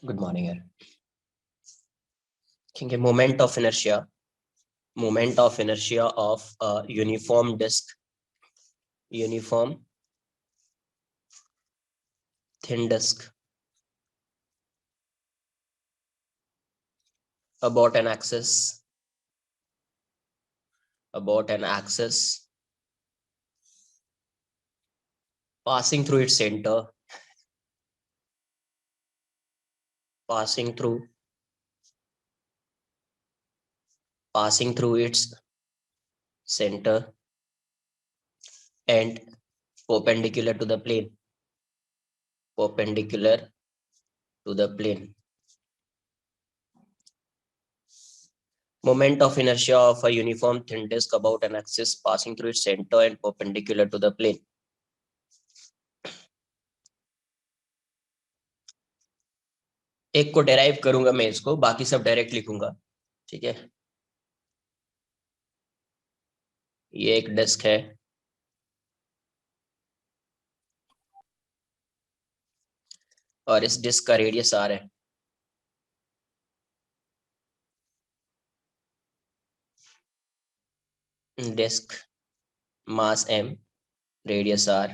Good morning यार। ठीक है, moment of inertia of uniform disc, uniform thin disc about an axis, passing through its center, passing through its center and perpendicular to the plane, perpendicular to the plane. Moment of inertia of a uniform thin disk about an axis passing through its center and perpendicular to the plane. एक को derive करूंगा मैं, इसको बाकी सब direct लिखूंगा। ठीक है, ये एक डिस्क है, और इस डिस्क का रेडियस r है। Disc mass m, radius r,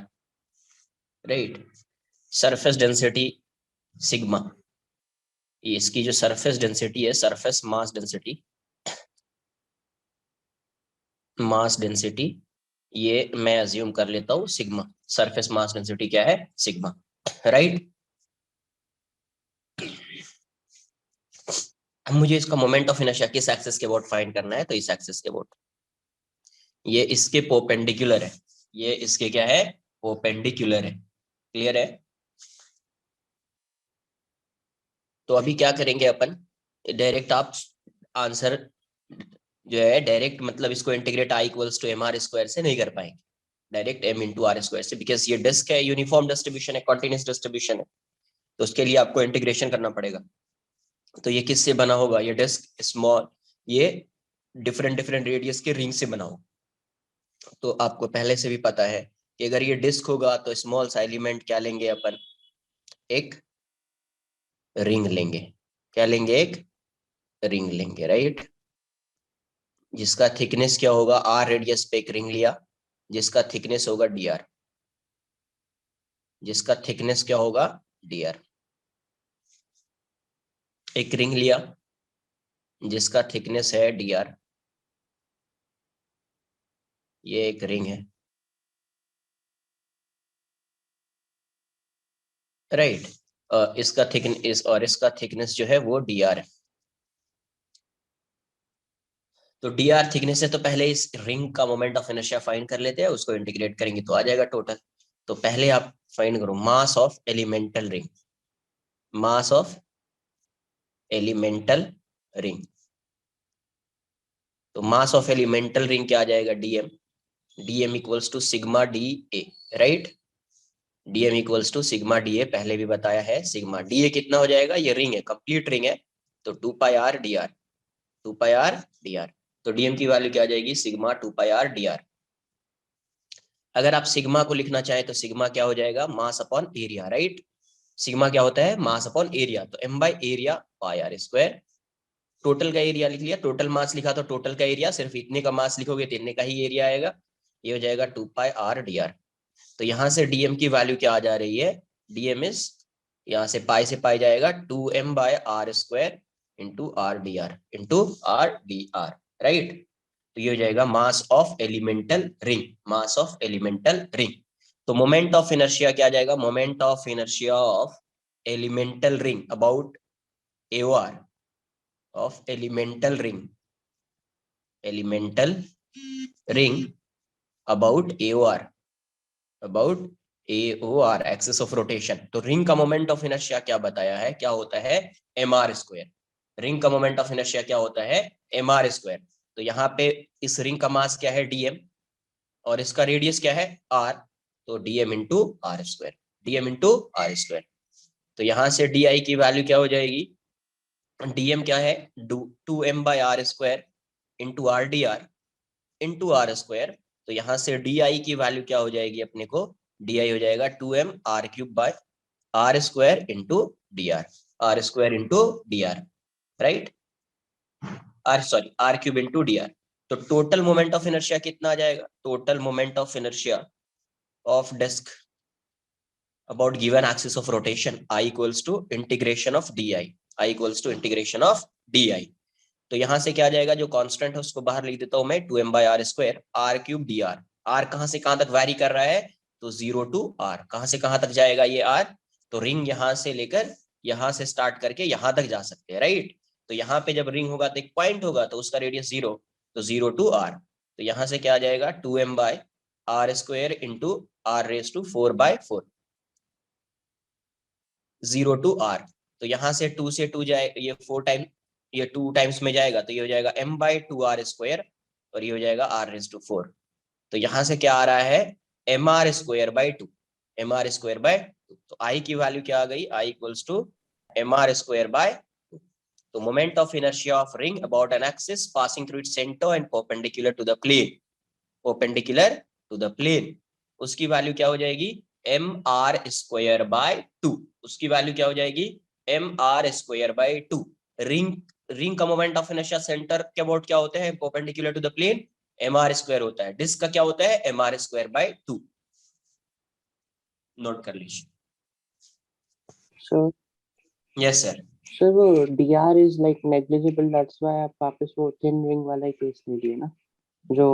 right. Surface density sigma, इसकी जो सरफेस डेंसिटी है, सरफेस मास डेंसिटी, ये मैं अज्यूम कर लेता हूँ सिग्मा। सरफेस मास डेंसिटी क्या है? Sigma, right. अब मुझे इसका मोमेंट ऑफ इनर्शिया किस एक्सिस के अबाउट फाइंड करना है, तो इस एक्सिस के अबाउट। ये इसके परपेंडिकुलर है, ये इसके क्या है? परपेंडिकुलर है। क्लियर है? तो अभी क्या करेंगे अपन, डायरेक्ट आप आंसर जो है डायरेक्ट, मतलब इसको integrate I equals to mr square से नहीं कर पाएंगे, direct m into R square से, बिकॉज ये डिस्क है, यूनिफॉर्म डिस्ट्रीब्यूशन है, कॉन्टिन्यूस डिस्ट्रीब्यूशन है, तो उसके लिए आपको इंटीग्रेशन करना पड़ेगा। तो ये किससे बना होगा? ये डिस्क स्मॉल, ये डिफरेंट डिफरेंट रेडियस के रिंग से बना होगा। तो आपको पहले से भी पता है कि अगर ये डिस्क होगा तो स्मॉल सा एलिमेंट क्या लेंगे अपन? एक रिंग लेंगे। क्या लेंगे? एक रिंग लेंगे, राइट। जिसका थिकनेस क्या होगा? आर रेडियस पे एक रिंग लिया, जिसका थिकनेस होगा dr, जिसका थिकनेस क्या होगा? dr। एक रिंग लिया जिसका थिकनेस है dr, ये एक रिंग है, राइट। इसका थिकनेस और इसका थिकनेस जो है वो dr है। तो dr थिकनेस है, तो पहले इस रिंग का मोमेंट ऑफ इनर्शिया फाइंड कर लेते हैं, उसको इंटीग्रेट करेंगे तो आ जाएगा टोटल। तो पहले आप फाइंड करो मास of elemental ring, mass of elemental ring. तो मास ऑफ एलिमेंटल रिंग क्या आ जाएगा? dm, dm equals to sigma D A, right. dm equals to sigma D A, पहले भी बताया है। सिग्मा डी ए कितना हो जाएगा? ये रिंग है, कंप्लीट रिंग है, तो 2 पाई are D are, 2 pi are D R. तो dm की वैल्यू क्या आ जाएगी? Sigma 2 pi are D are. अगर आप सिग्मा को लिखना चाहें तो सिग्मा क्या हो जाएगा? Mass upon area, right. Sigma क्या होता है? मास अपॉन एरिया, तो m by area pi R square. Total का एरिया लिख लिया, टोटल मास लिखा तो टोटल का एरिया, सिर्फ इतने का मास लिखोगे तो इतने का ही एरिया आएगा, ये हो जाएगा 2 पाई आर डी आर। तो यहाँ से डीएम की वैल्यू क्या आ जा रही है? डीएम इज, यहाँ से पाई से पाई जाएगा 2m by R square into R D R, into R D R, right. तो ये हो जाएगा mass of elemental ring, mass of elemental ring. तो मोमेंट ऑफ इनर्शिया क्या आ जाएगा? Moment of inertia of elemental ring about AOR of elemental ring about AOR axis of rotation। तो ring का मोमेंट ऑफ इनर्शिया क्या बताया है? क्या होता है? mr square. रिंग का मोमेंट ऑफ इनर्शिया क्या होता है? mr square. तो यहाँ पे इस रिंग का मास क्या है? dm, और इसका रेडियस क्या है? r, तो dm into R square, dm into R square. तो यहाँ से di की वैल्यू क्या हो जाएगी? dm क्या है? 2m by R square into R D R into R square. तो यहाँ से डी की वैल्यू क्या हो जाएगी अपने को? डी हो जाएगा 2m r cube by R square into D R. R square into D R, right, R sorry R cube into D R. तो टोटल मोमेंट ऑफ इनर्शिया कितना आ जाएगा, total moment of inertia of disc about given axis of rotation I equals to integration of di, I equals to integration of di। तो यहां से क्या आ जाएगा, जो कांस्टेंट है उसको बाहर लिख देता हूं मैं, 2m by r square R cube D R. R कहां से कहां तक वैरी कर रहा है, तो 0 टू आर, कहां से कहां तक जाएगा ये आर, तो रिंग यहां से लेकर यहां से स्टार्ट करके यहां तक जा सकते हैं, राइट। तो यहाँ पे जब रिंग होगा तो एक पॉइंट होगा तो उसका रेडियस 0, तो 0 टू आर, तो यहां से क्या आ जाएगा 2m by R square into R raise to 4/4, 0 to R. तो यहां से 2 से 2 जाए, ये 4 टाइम, ये 2 टाइम्स में जाएगा तो ये हो जाएगा m बाई 2r स्क्वायर, और ये हो जाएगा r रेज टू 4। तो यहां से क्या आ रहा है, M R square by 2, M R square by 2। तो आई की वैल्यू क्या आ गई, I equals to M R square by 2। तो moment of inertia of ring about an axis passing through its centre and perpendicular to the plane, perpendicular to the plane, उसकी value क्या हो जाएगी, M R square by 2। उसकी value क्या हो जाएगी, M R square by 2। Ring, ring का moment of inertia centre के अबाउट क्या होता है, perpendicular to the plane, M R square होता है। डिस्क का क्या होता है, M R square by 2। Note कर लीजिए। Sir yes sir. सर वो dr is like negligible, that's why आप वापस वो थिन रिंग वाला ही केस ले लिए ना, जो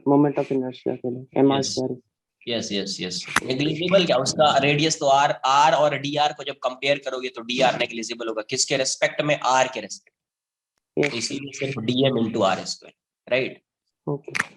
मोमेंट ऑफ इनर्शिया के लिए M R yes square. Yes yes yes, negligible क्या, उसका रेडियस तो आर, आर और डी आर को जब कंपेयर करोगे तो डी आर नेग्लिजिबल होगा, किसके रेस्पेक्ट में, आर के रेस्पेक्ट, तो इसीलिए सिर्फ DM into R square, right. Okay.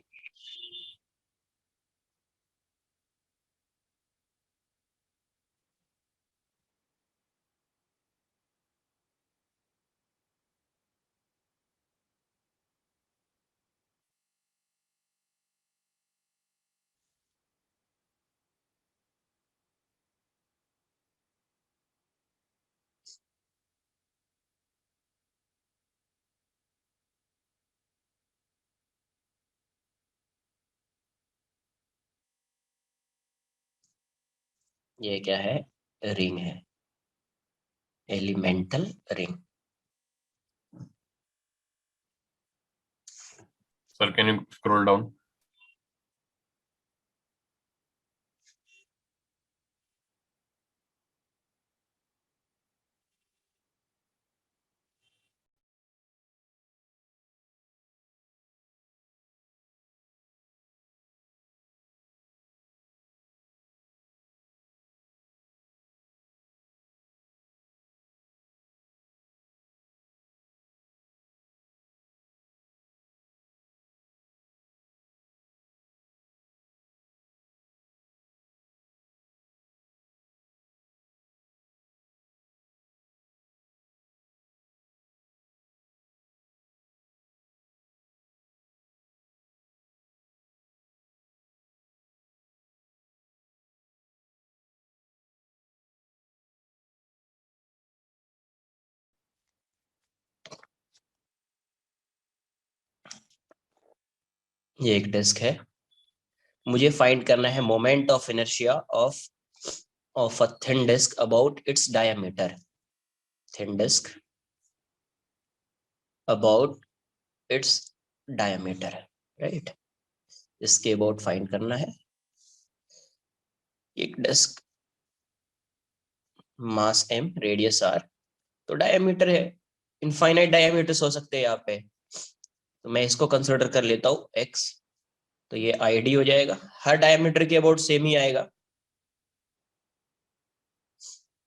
ये क्या है, रिंग है, elemental ring. Sir, can you scroll down? ये एक डिस्क है, मुझे फाइंड करना है moment of inertia of a thin disc about its diameter, thin disc about its diameter, right. इसके अबाउट फाइंड करना है। एक disc, mass m, radius r, तो डायमीटर है, इनफाइनाइट डायमीटर्स हो सकते हैं यहाँ पे, तो मैं इसको कंसिडर कर लेता हूँ x, तो ये id हो जाएगा, हर डायमीटर के अबाउट सेम ही आएगा।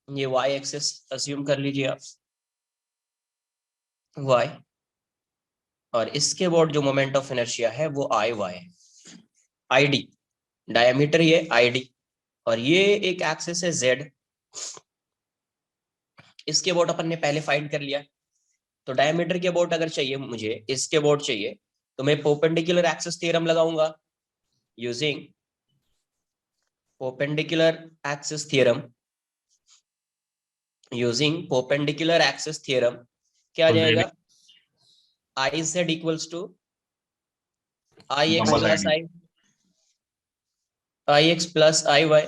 ये y एक्सिस अज्यूम कर लीजिए आप, y, और इसके अबाउट जो मोमेंट ऑफ इनर्शिया है वो i y है, id, डायमीटर ये id, और ये एक एक्सिस है z, इसके अबाउट अपन ने पहले फाइंड कर लिया। तो डायमीटर के अबाउट अगर चाहिए मुझे, इसके अबाउट चाहिए, तो मैं परपेंडिकुलर एक्सिस थ्योरम लगाऊंगा, using perpendicular axis theorem, using perpendicular axis theorem क्या आ जाएगा, I Z equals to I X plus I X plus I Y.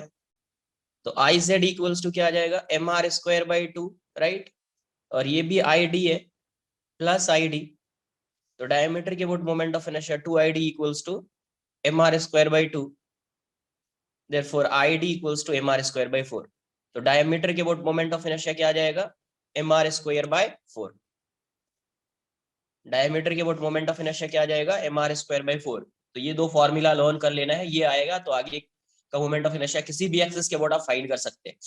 तो आई जेड इक्वल्स टू क्या आ जाएगा, M R square by 2, right. और ये भी ID है प्लस ID, तो डायमीटर के about moment of inertia 2ID equals to mr square by 2, therefore ID equals to mr square by 4। तो डायमीटर के अबाउट मोमेंट ऑफ इनर्शिया क्या आ जाएगा, mr स्क्वायर बाय 4। डायमीटर के अबाउट मोमेंट ऑफ इनर्शिया क्या आ जाएगा, mr स्क्वायर बाय 4। तो ये दो फॉर्मूला लर्न कर लेना है, ये आएगा तो आगे का मोमेंट ऑफ इनर्शिया किसी भी एक्सिस के अबाउट आप फाइंड कर सकते हैं।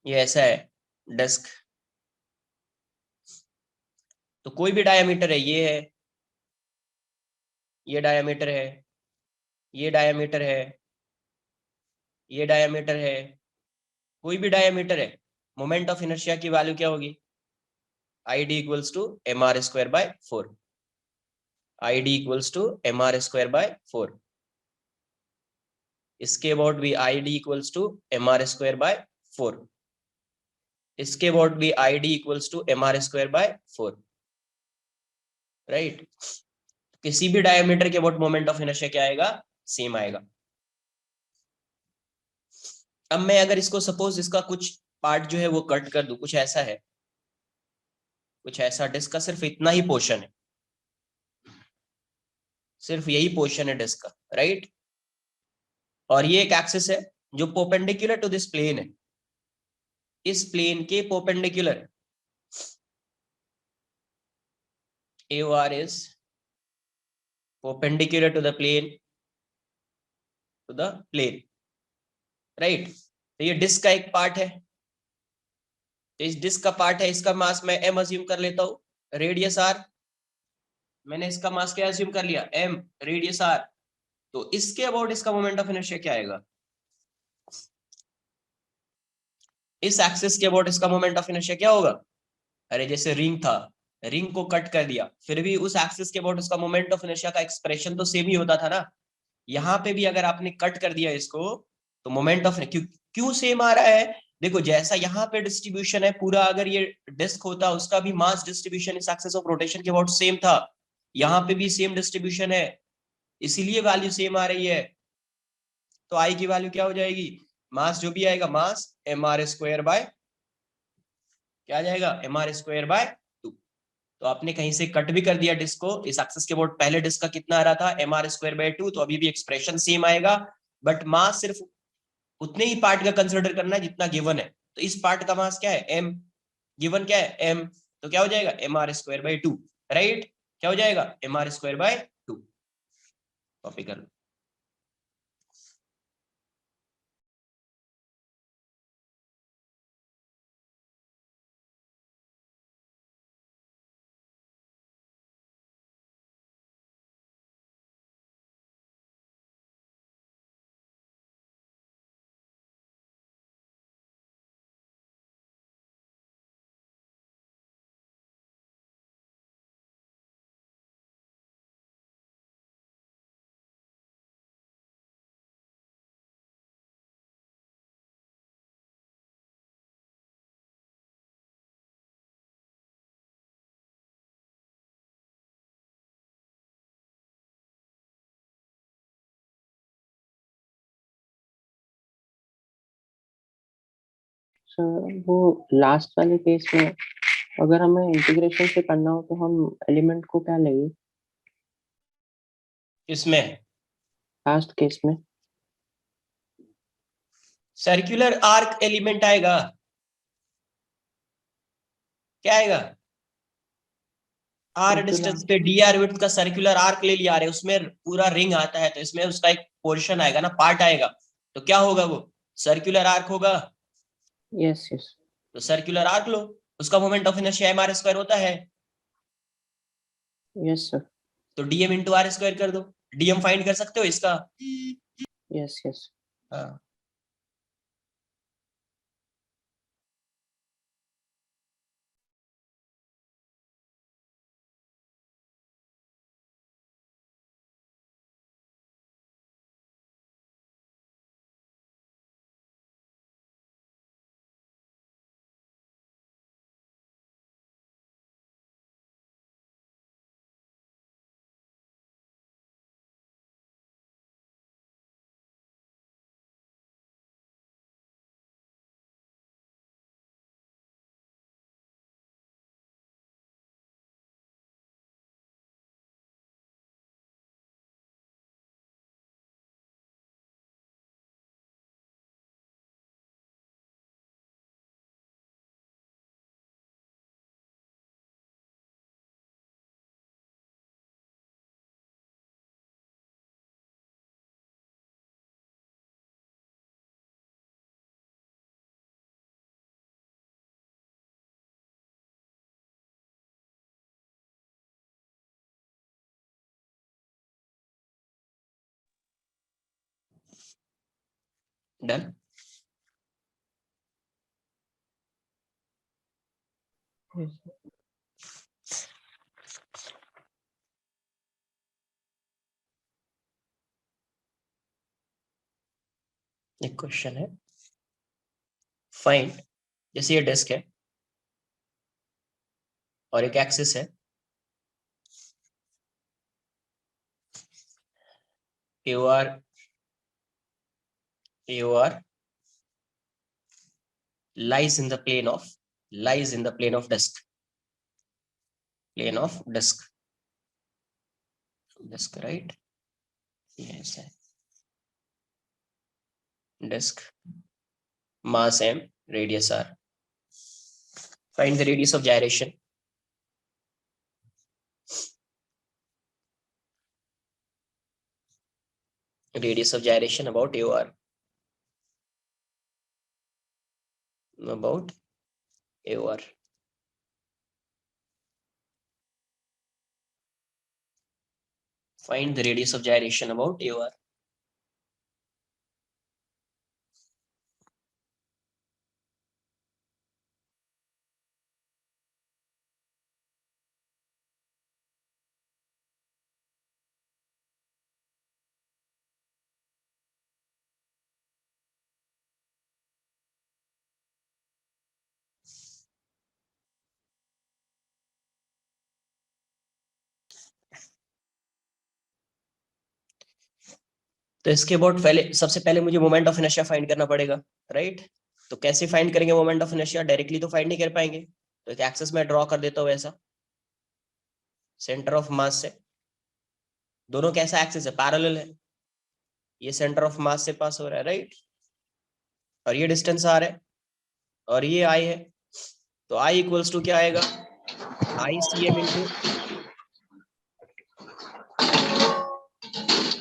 ये ऐसा है डिस्क, तो कोई भी डायमीटर है, ये है, ये डायमीटर है, ये डायमीटर है, ये डायमीटर है, कोई भी डायमीटर है, मोमेंट ऑफ इनर्शिया की वैल्यू क्या होगी, ID equals to mr square by 4। ID equals to mr square by 4। इसके अबाउट भी ID equals to mr square by 4। इसके अबाउट भी ID equals to mr square by 4, right. किसी भी diameter के अबाउट मोमेंट ऑफ इनर्शिया क्या आएगा, same आएगा। अब मैं अगर इसको सपोज इसका कुछ पार्ट जो है वो कट कर दूं, कुछ ऐसा है, कुछ ऐसा डिस्क का सिर्फ इतना ही पोर्शन है, सिर्फ यही पोर्शन है डिस्क का, राइट। और ये एक एक्सिस है जो परपेंडिकुलर टू दिस प्लेन है, इस प्लेन के perpendicular, AOR is perpendicular to the plane, right. तो ये डिस्क का एक पार्ट है, तो इस डिस्क का पार्ट है, इसका मास मैं m अज्यूम कर लेता हूँ, रेडियस r, मैंने इसका मास क्या अज्यूम कर लिया, m, रेडियस r। तो इसके अबाउट इसका मोमेंट ऑफ इनर्शिया क्या आएगा, इस एक्सिस के अबाउट इसका मोमेंट ऑफ इनर्शिया क्या होगा, अरे जैसे रिंग था, रिंग को कट कर दिया, फिर भी उस एक्सिस के अबाउट उसका मोमेंट ऑफ इनर्शिया का एक्सप्रेशन तो सेम ही होता था ना। यहाँ पे भी अगर आपने कट कर दिया इसको, तो मोमेंट ऑफ क्यों क्यों सेम आ रहा है, देखो जैसा यहाँ पे डिस्ट्रीब्यूशन है पूरा, अगर ये डिस्क होता उसका भी मास डिस्ट्रीब्यूशन इस एक्सिस ऑफ रोटेशन के अबाउट सेम था, यहाँ पे भी सेम डिस्ट्रीब्यूशन है, इसीलिए वैल्यू सेम आ रही है। तो आई की वैल्यू क्या हो जाएगी, मास जो भी आएगा, मास mr स्क्वायर बाय क्या आ जाएगा, mr स्क्वायर बाय 2। तो आपने कहीं से कट भी कर दिया डिस्क को, इस एक्सिस के अबाउट पहले डिस्क का कितना आ रहा था, mr स्क्वायर बाय 2, तो अभी भी एक्सप्रेशन सेम आएगा, बट मास सिर्फ उतने ही पार्ट का कंसिडर करना है जितना गिवन है। तो इस पार्ट का मास क्या है, m, गिवन क्या है m, तो क्या हो जाएगा mr स्क्वायर बाय 2, राइट। क्या हो जाएगा mr स्क्वायर बाय 2। कॉपी कर लो। सर वो लास्ट वाले केस में अगर हमें इंटीग्रेशन से करना हो तो हम एलिमेंट को क्या लेंगे, इसमें लास्ट केस में? सर्कुलर आर्क एलिमेंट आएगा, क्या आएगा, r डिस्टेंस पे dr विड्थ का सर्कुलर आर्क ले लिया, रहे उसमें पूरा रिंग आता है, तो इसमें उसका एक पोर्शन आएगा ना, पार्ट आएगा, तो क्या होगा वो सर्कुलर आर्क होगा। Yes yes. तो सर्कुलर आर्क लो, उसका moment of inertia mr square होता है, यस सर। तो dm इंटू r स्क्वायर कर दो, dm फाइंड कर सकते हो इसका। Yes yes. हाँ डन। एक क्वेश्चन है, फाइंड, जैसे ये डिस्क है और एक एक्सिस है, AOR lies in the plane of disk, right? Yes, disk, mass m, radius r. Find the radius of gyration. Radius of gyration about AOR. About AOR. Find the radius of gyration about AOR. तो इसके about पहले, सबसे पहले मुझे moment of inertia find करना पड़ेगा, right? तो कैसे फाइंड करेंगे मोमेंट ऑफ इनर्शिया? डायरेक्टली तो फाइंड नहीं कर पाएंगे, तो एक एक्सिस में ड्रॉ कर देता हूँ ऐसा, सेंटर ऑफ मास से। दोनों कैसा एक्सिस है? पैरेलल है। ये सेंटर ऑफ मास से पास हो रहा है, राइट? और ये डिस्टेंस आर है और ये आई है, तो आई इक्वल्स टू क्या आएगा? ICM इंटू,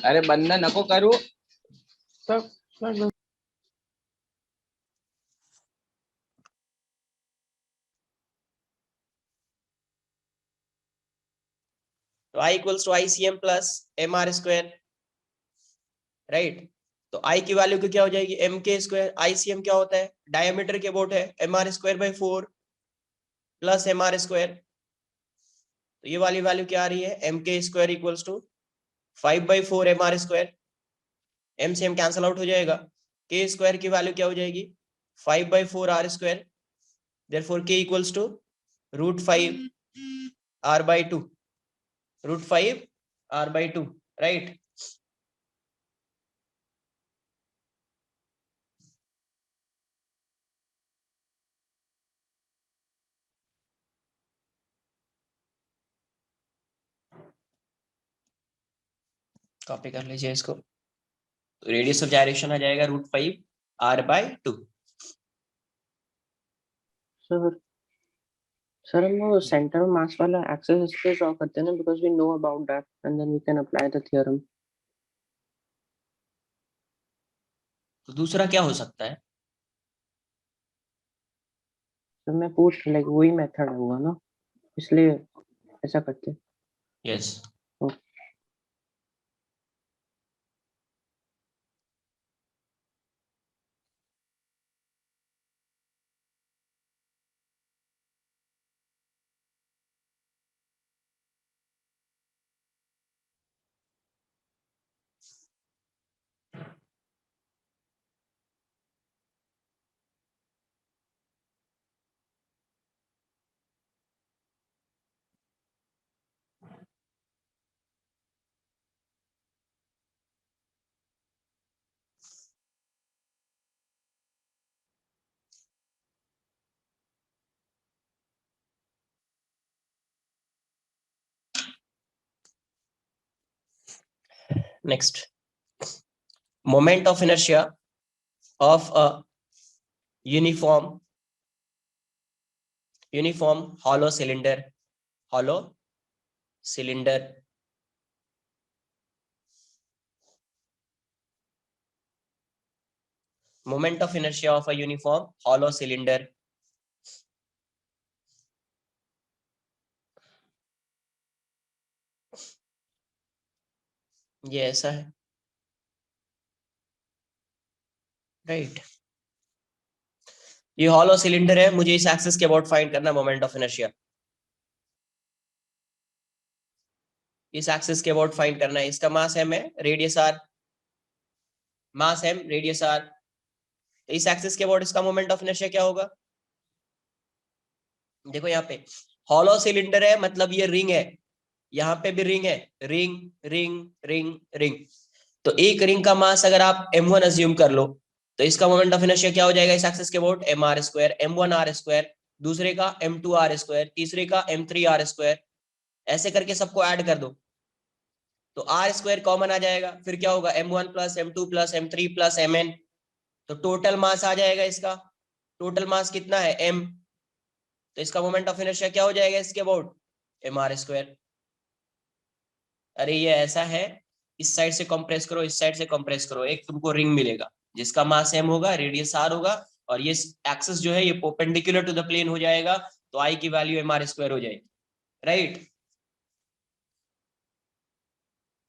अरे बंदा नको करू सब सब। तो I equals to ICM plus MR square, right? तो I की वैल्यू क्या हो जाएगी? MK square. ICM क्या होता है? डायमीटर के अबाउट है, MR square by 4 plus MR square. तो ये वाली वैल्यू क्या आ रही है? MK square equals to 5/4 MR square. M से M कैंसल आउट हो जाएगा, K स्क्वायर की वैल्यू क्या हो जाएगी? 5/4 R square. Therefore K equals to √5 R/2, √5 R/2, right? Copy कर लीजिए इसको। तो रेडियस ऑफ जायरेशन आ जाएगा √5 R/2। सर सर हम वो सेंटर मास वाला एक्सेस इसलिए ड्रॉ करते हैं ना, because we know about that and then we can apply the theorem. तो दूसरा क्या हो सकता है? तो मैं पूछ लाइक वही मेथड होगा ना, इसलिए ऐसा करते हैं। Yes. Next, moment of inertia of a uniform hollow cylinder, moment of inertia of a uniform hollow cylinder, ये ऐसा है, राइट। ये हॉलो सिलेंडर है, मुझे इस एक्सिस के अबाउट फाइंड करना मोमेंट ऑफ इनर्शिया, इस एक्सिस के अबाउट फाइंड करना है। इसका मास m है, रेडियस r, मास m, रेडियस r। तो इस एक्सिस के अबाउट इसका मोमेंट ऑफ इनर्शिया क्या होगा? देखो यहाँ पे हॉलो सिलेंडर है, मतलब ये रिंग है, यहाँ पे भी रिंग है, रिंग रिंग रिंग रिंग। तो एक रिंग का मास अगर आप m1 अज्यूम कर लो, तो इसका मोमेंट ऑफ इनर्शिया क्या हो जाएगा इस एक्सिस के about? mr square, m1 r square, दूसरे का m2 r स्क्वायर, तीसरे का m3 r स्क्वायर, ऐसे करके सबको ऐड कर दो तो आर स्क्वायर कॉमन आ जाएगा। फिर क्या होगा? m1 plus m2 plus m3 plus mn, तो टोटल मास आ जाएगा इसका। टोटल मास कितना है? m। तो इसका मोमेंट ऑफ इनर्शिया क्या हो जाएगा इसके अबाउट? mr square. अरे ये ऐसा है, इस साइड से कंप्रेस करो, इस साइड से कंप्रेस करो, एक तुमको रिंग मिलेगा जिसका मास m होगा, रेडियस r होगा, और ये एक्सिस जो है ये परपेंडिकुलर टू द प्लेन हो जाएगा, तो I की वैल्यू mr स्क्वायर हो जाएगी, राइट।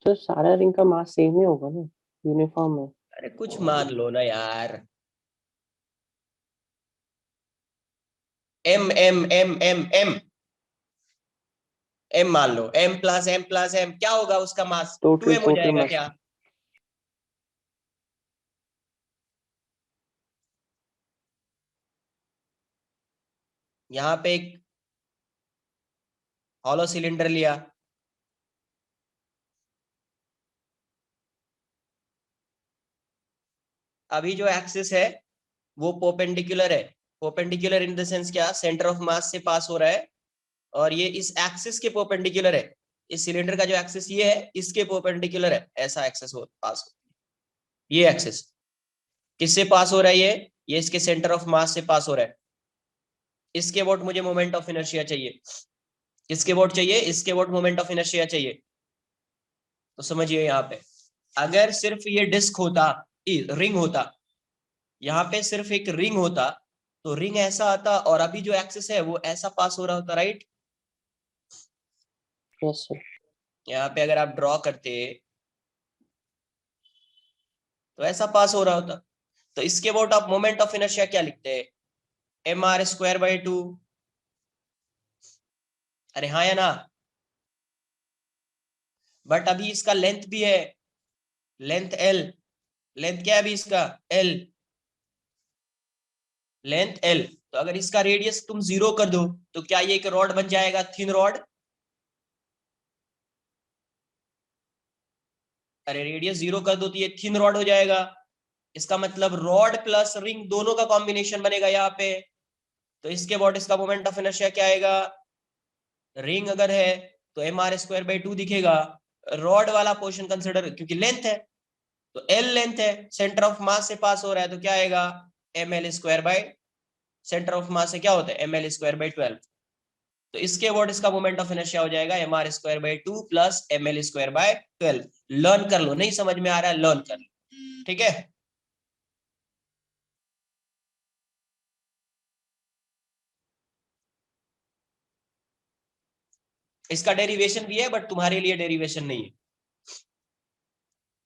तो सारा रिंग का मास सेम ही होगा ना, यूनिफॉर्म है। अरे कुछ मान लो ना यार, m m m m m m मान लो, m प्लस m क्या होगा उसका मास? टोटल 2m हो टोटल जाएगा मास। क्या? यहाँ पे एक हॉलो सिलेंडर लिया, अभी जो एक्सिस है वो परपेंडिकुलर है। परपेंडिकुलर इन द सेंस क्या? सेंटर ऑफ मास से पास हो रहा है, और ये इस एक्सिस के परपेंडिकुलर है। इस सिलेंडर का जो एक्सिस ये है इसके परपेंडिकुलर है, ऐसा एक्सिस हो पास हो। ये एक्सिस किससे पास हो रहा है? ये इसके सेंटर ऑफ मास से पास हो रहा है। इसके अबाउट मुझे मोमेंट ऑफ इनर्शिया चाहिए। किसके अबाउट चाहिए? इसके अबाउट मोमेंट ऑफ इनर्शिया चाहिए। तो समझिए यहाँ पे अगर सिर्फ ये डिस्क होता, रिंग होता, यहाँ पे सिर्फ एक रिंग होता, तो रिंग ऐसा आता और अभी जो एक्सिस है वो ऐसा पास हो रहा होता, राइट। Yes sir. यहाँ पे अगर आप ड्रॉ करते तो ऐसा पास हो रहा होता। तो इसके अबाउट आप मोमेंट ऑफ इनर्शिया क्या लिखते हैं? mr square by 2। अरे हाँ या ना? बट अभी इसका लेंथ भी है, लेंथ l, लेंथ क्या है अभी इसका? l, length l। तो अगर इसका रेडियस तुम 0 कर दो तो क्या ये एक रॉड बन जाएगा, थिन रॉड? अरे रेडियस 0 कर दो तो ये थिन रॉड हो जाएगा। इसका मतलब रॉड प्लस रिंग दोनों का कॉम्बिनेशन बनेगा यहाँ पे। तो इसके अबाउट इसका मोमेंट ऑफ इनर्शिया क्या आएगा? रिंग अगर है तो mr स्क्वायर बाई 2 दिखेगा। रॉड वाला पोर्शन कंसिडर, क्योंकि लेंथ है तो l लेंथ है, सेंटर ऑफ मास से पास हो रहा है, तो क्या आएगा? ml square by, centre of मास से क्या होता है? ml square by 12। तो इसके अबाउट इसका मोमेंट ऑफ इनर्शिया हो जाएगा mr square by 2 plus ml square by 12। Learn कर लो, नहीं समझ में आ रहा है लर्न कर लो, ठीक है। इसका डेरिवेशन भी है बट तुम्हारे लिए डेरिवेशन नहीं है,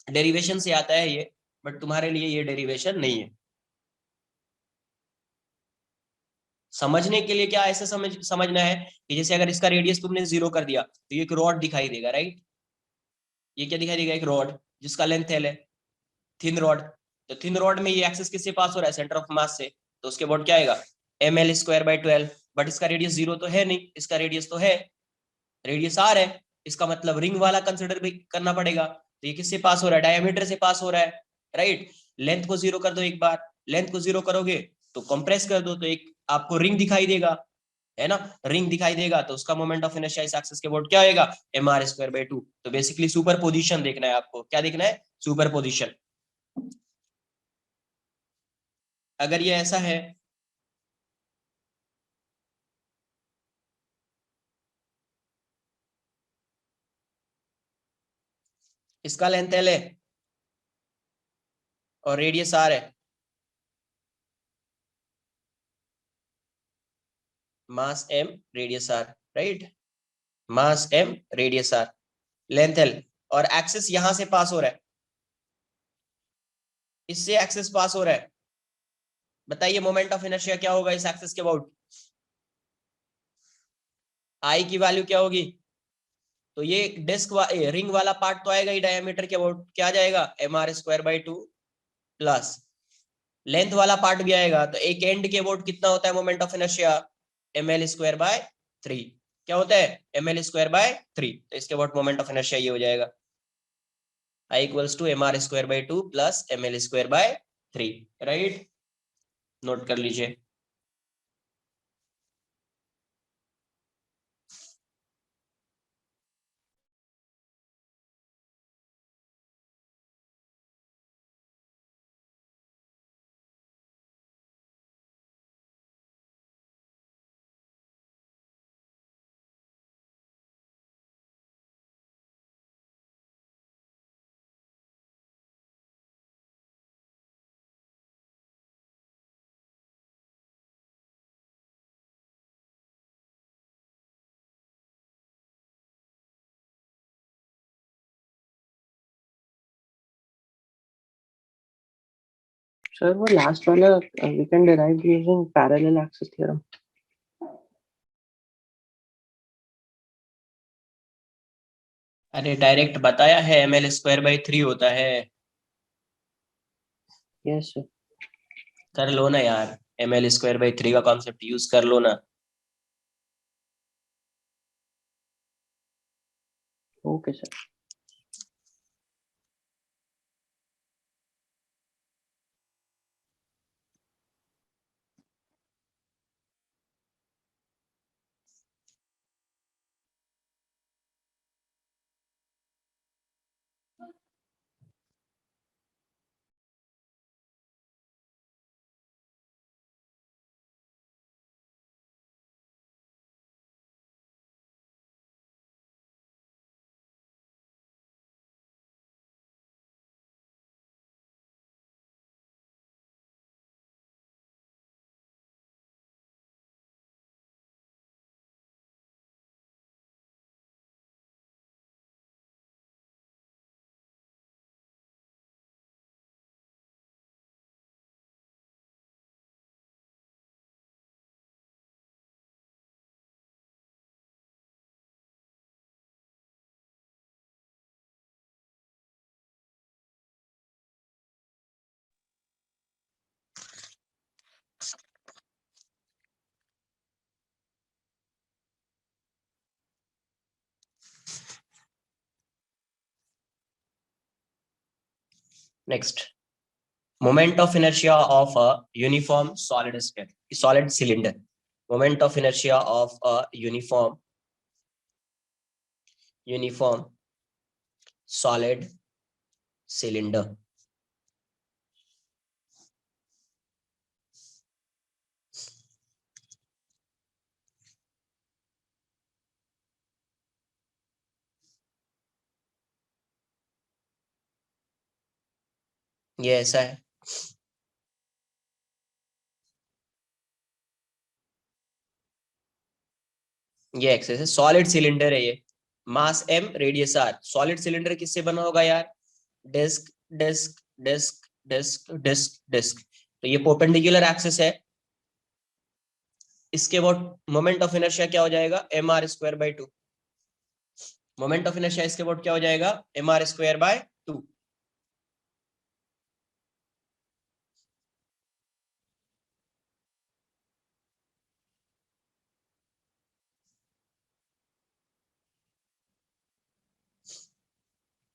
डेरिवेशन से आता है ये, बट तुम्हारे लिए ये डेरिवेशन नहीं है। समझने के लिए क्या ऐसे समझना है कि जैसे अगर इसका रेडियस तुमने 0 कर दिया तो ये एक रॉड दिखाई देगा, राइट। ये क्या दिखाई देगा? एक रॉड जिसका लेंथ एल है, थिन रॉड। तो थिन रॉड में ये एक्सिस किससे पास हो रहा है? सेंटर ऑफ मास से। तो उसके बाद क्या आएगा? ml square by 12। बट इसका रेडियस 0 तो है नहीं, इसका रेडियस तो है, रेडियस r है। इसका मतलब रिंग वाला कंसिडर भी करना पड़ेगा। तो ये किससे पास हो रहा है? डायमीटर से पास हो रहा है, राइट। लेंथ को 0 कर दो एक बार, लेंथ को 0 करोगे तो कंप्रेस कर दो तो एक आपको रिंग दिखाई देगा, है ना। रिंग दिखाई देगा तो उसका मोमेंट ऑफ इनर्शिया इस एक्सिस के अबाउट क्या आएगा? mr square by 2। तो बेसिकली सुपर पोजिशन देखना है आपको। क्या देखना है? Super position. अगर ये ऐसा है इसका लेंथ एल है और रेडियस आर है, मास m, रेडियस r, राइट। मास m, radius r, length l, और एक्सिस यहां से पास हो रहा है, इससे एक्सिस पास हो रहा है, बताइए मोमेंट ऑफ इनर्शिया क्या होगा इस एक्सिस के अबाउट? आई की वैल्यू क्या होगी? तो ये डिस्क रिंग वाला पार्ट तो आएगा ही डायमीटर के अबाउट, क्या आ जाएगा? mr²/2 प्लस लेंथ वाला पार्ट भी आएगा, तो एक एंड के अबाउट कितना होता है मोमेंट ऑफ इनर्शिया? ml²/3। क्या होता है? ml²/3। तो इसके अबाउट मोमेंट ऑफ इनर्शिया ये हो जाएगा I = mr²/2 plus ml²/3। Right, note कर लीजिए। सर वो लास्ट वाला we can derive using parallel axis theorem. अरे डायरेक्ट बताया है ml²/3 होता है। Yes sir. कर लो ना यार, ml²/3 का कॉन्सेप्ट यूज कर लो ना। Okay sir. Next, moment of inertia of a uniform solid cylinder. Moment of inertia of a uniform solid cylinder. ये ऐसा है, ये एक्सेस है, सॉलिड सिलेंडर है ये, mass m radius r। Solid cylinder किससे बना होगा यार? Disc disc disc disc disc disc. तो ये परपेंडिकुलर एक्सिस है, इसके अबाउट मोमेंट ऑफ इनर्शिया क्या हो जाएगा? mr²/2। मोमेंट ऑफ इनर्शिया इसके अबाउट क्या हो जाएगा? mr²/2।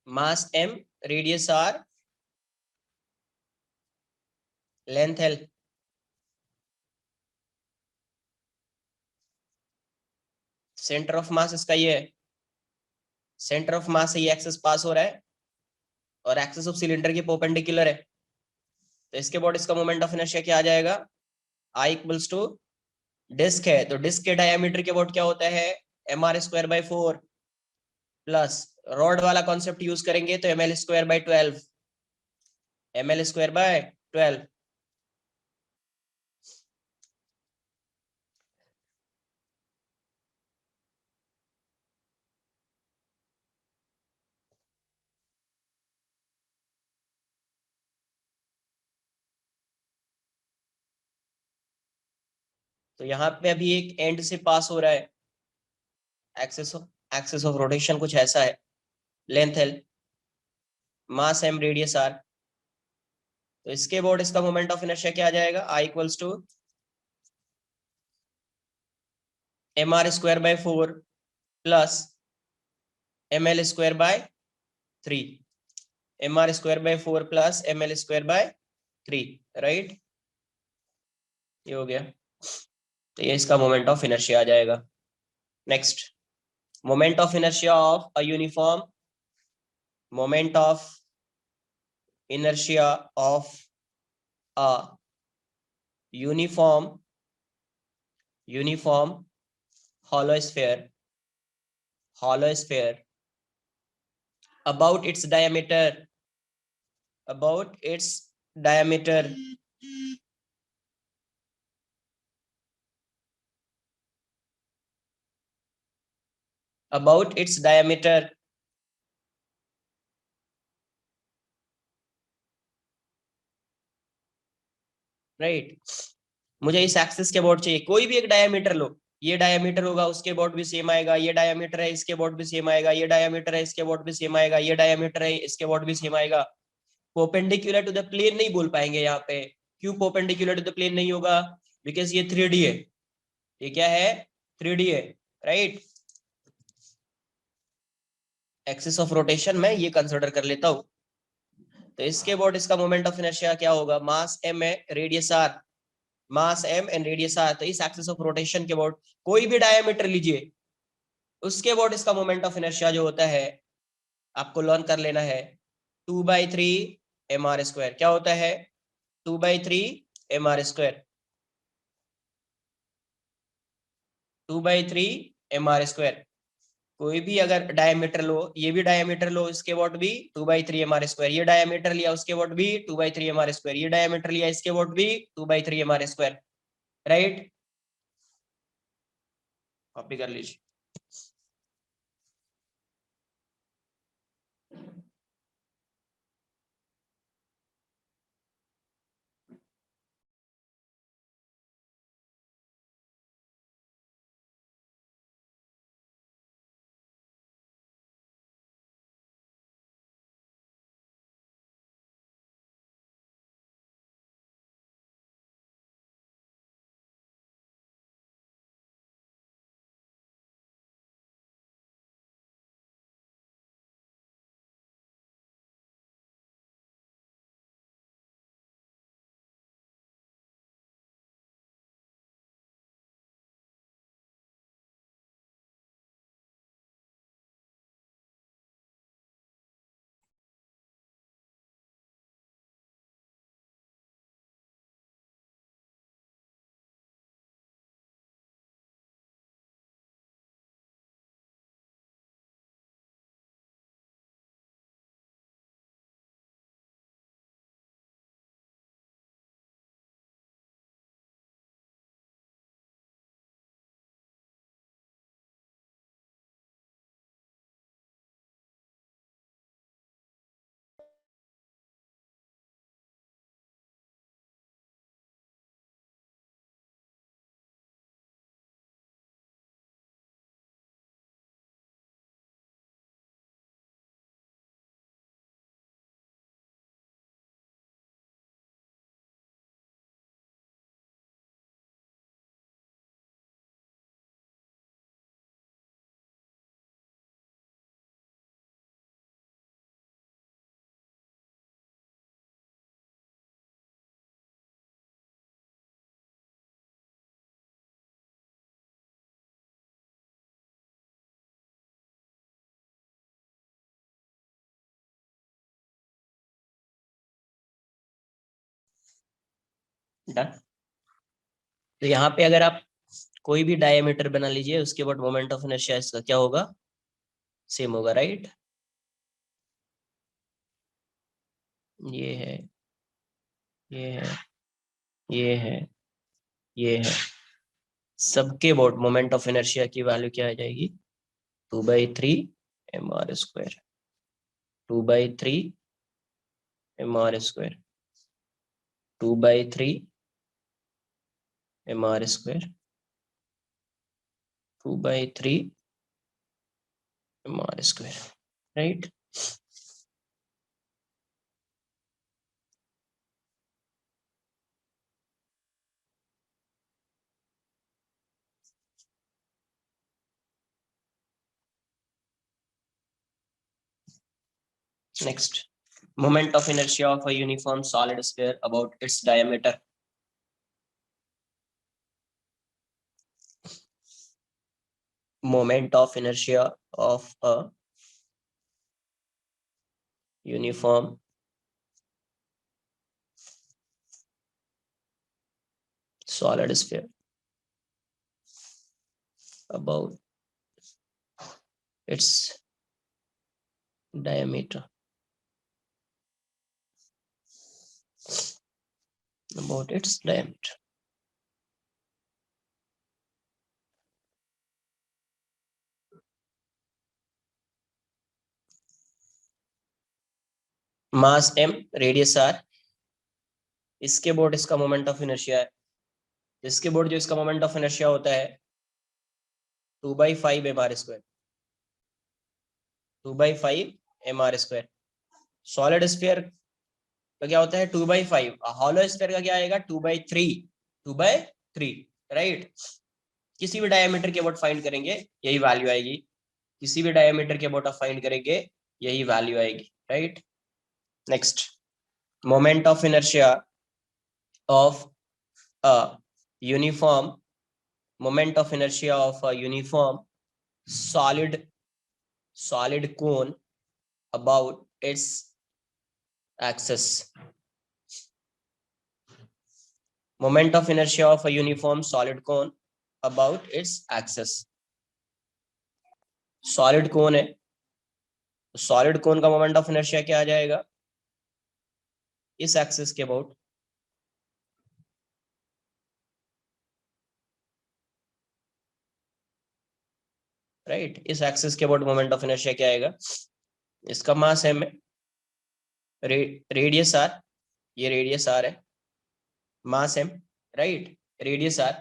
Mass m, radius r, length l। Centre of मास इसका ये है, सेंटर ऑफ मास से ये एक्सिस पास हो रहा है और एक्सिस ऑफ सिलेंडर के परपेंडिकुलर है। तो इसके अबाउट इसका मोमेंट ऑफ इनर्शिया क्या आ जाएगा? I = डिस्क है, तो डिस्क के डायमीटर के अबाउट क्या होता है? mr²/4 प्लस रॉड वाला कॉन्सेप्ट यूज करेंगे तो ml²/12। ml²/12। तो यहाँ पे अभी एक एंड से पास हो रहा है, एक्सिस ऑफ रोटेशन कुछ ऐसा है, length L, mass M, radius R. तो इसके अबाउट इसका मोमेंट ऑफ इनर्शिया क्या आ जाएगा, I equals to M R square by 4 plus M L square by 3, M R square by 4 plus M L square by 3, right. ये हो गया, तो ये इसका मोमेंट ऑफ इनर्शिया आ जाएगा। Next, moment of inertia of a uniform, moment of inertia of a uniform hollow sphere about its diameter about its diameter about its diameter right. मुझे इस axis के अबाउट चाहिए, कोई भी एक डायमीटर लो, ये diameter होगा उसके अबाउट भी सेम आएगा, ये डायमीटर है इसके अबाउट भी सेम आएगा, ये डायमीटर है इसके अबाउट भी सेम आएगा, ये डायमीटर है इसके अबाउट भी सेम आएगा। परपेंडिकुलर टू द प्लेन नहीं बोल पाएंगे यहाँ पे। क्यों परपेंडिकुलर टू द प्लेन नहीं होगा, बिकॉज ये 3D है। ये क्या है, 3D है, राइट। एक्सिस ऑफ रोटेशन में ये कंसिडर कर लेता हूं। तो इसके अबाउट इसका मोमेंट ऑफ इनर्शिया क्या होगा, मास m है, radius r, mass m and radius r। तो इस एक्सिस ऑफ रोटेशन के अबाउट कोई भी डायमीटर लीजिए, उसके अबाउट इसका मोमेंट ऑफ इनर्शिया जो होता है आपको लर्न कर लेना है, 2/3 mr²। क्या होता है, 2/3 mr², 2/3 mr²। कोई भी अगर डायमीटर लो, ये भी डायमीटर लो, इसके वॉट भी 2/3 mr², ये डायमीटर लिया उसके वॉट भी 2/3 mr², ये डायमीटर लिया इसके वॉट भी 2/3 mr², राइट। कॉपी कर लीजिए। डन। तो यहाँ पे अगर आप कोई भी डायमीटर बना लीजिए, उसके बाद मोमेंट ऑफ इनर्शिया इसका क्या होगा, सेम होगा, राइट। ये है, ये है, ये है, ये है, सबके अबाउट मोमेंट ऑफ इनर्शिया की वैल्यू क्या आ जाएगी, 2/3 mr², 2/3 mr², 2/3 mr², 2/3 mr square, right? Next, moment of inertia of a uniform solid sphere about its diameter. Moment of inertia of a uniform solid sphere about its diameter. About its diameter. Mass m, radius r, इसके board इसका moment of inertia है। इसके board जो इसका moment of inertia होता है 2/5 mr square, 2/5 mr square. Solid sphere का क्या होता है 2/5, हॉलो स्फीयर का क्या आएगा 2/3, 2/3, राइट। किसी भी डायमीटर के अबाउट फाइंड करेंगे यही वैल्यू आएगी, किसी भी डायमीटर के अबाउट आप फाइंड करेंगे यही वैल्यू आएगी, right. Next, moment of inertia of a uniform, moment of inertia of a uniform solid cone about its axis. Moment of inertia of a uniform solid cone about its axis. Solid cone है, solid cone का moment of inertia क्या आ जाएगा इस axis के about, right. इस axis के about moment of inertia क्या आएगा, इसका मास m है, रेडियस r, ये रेडियस r है, मास m, राइट, रेडियस r।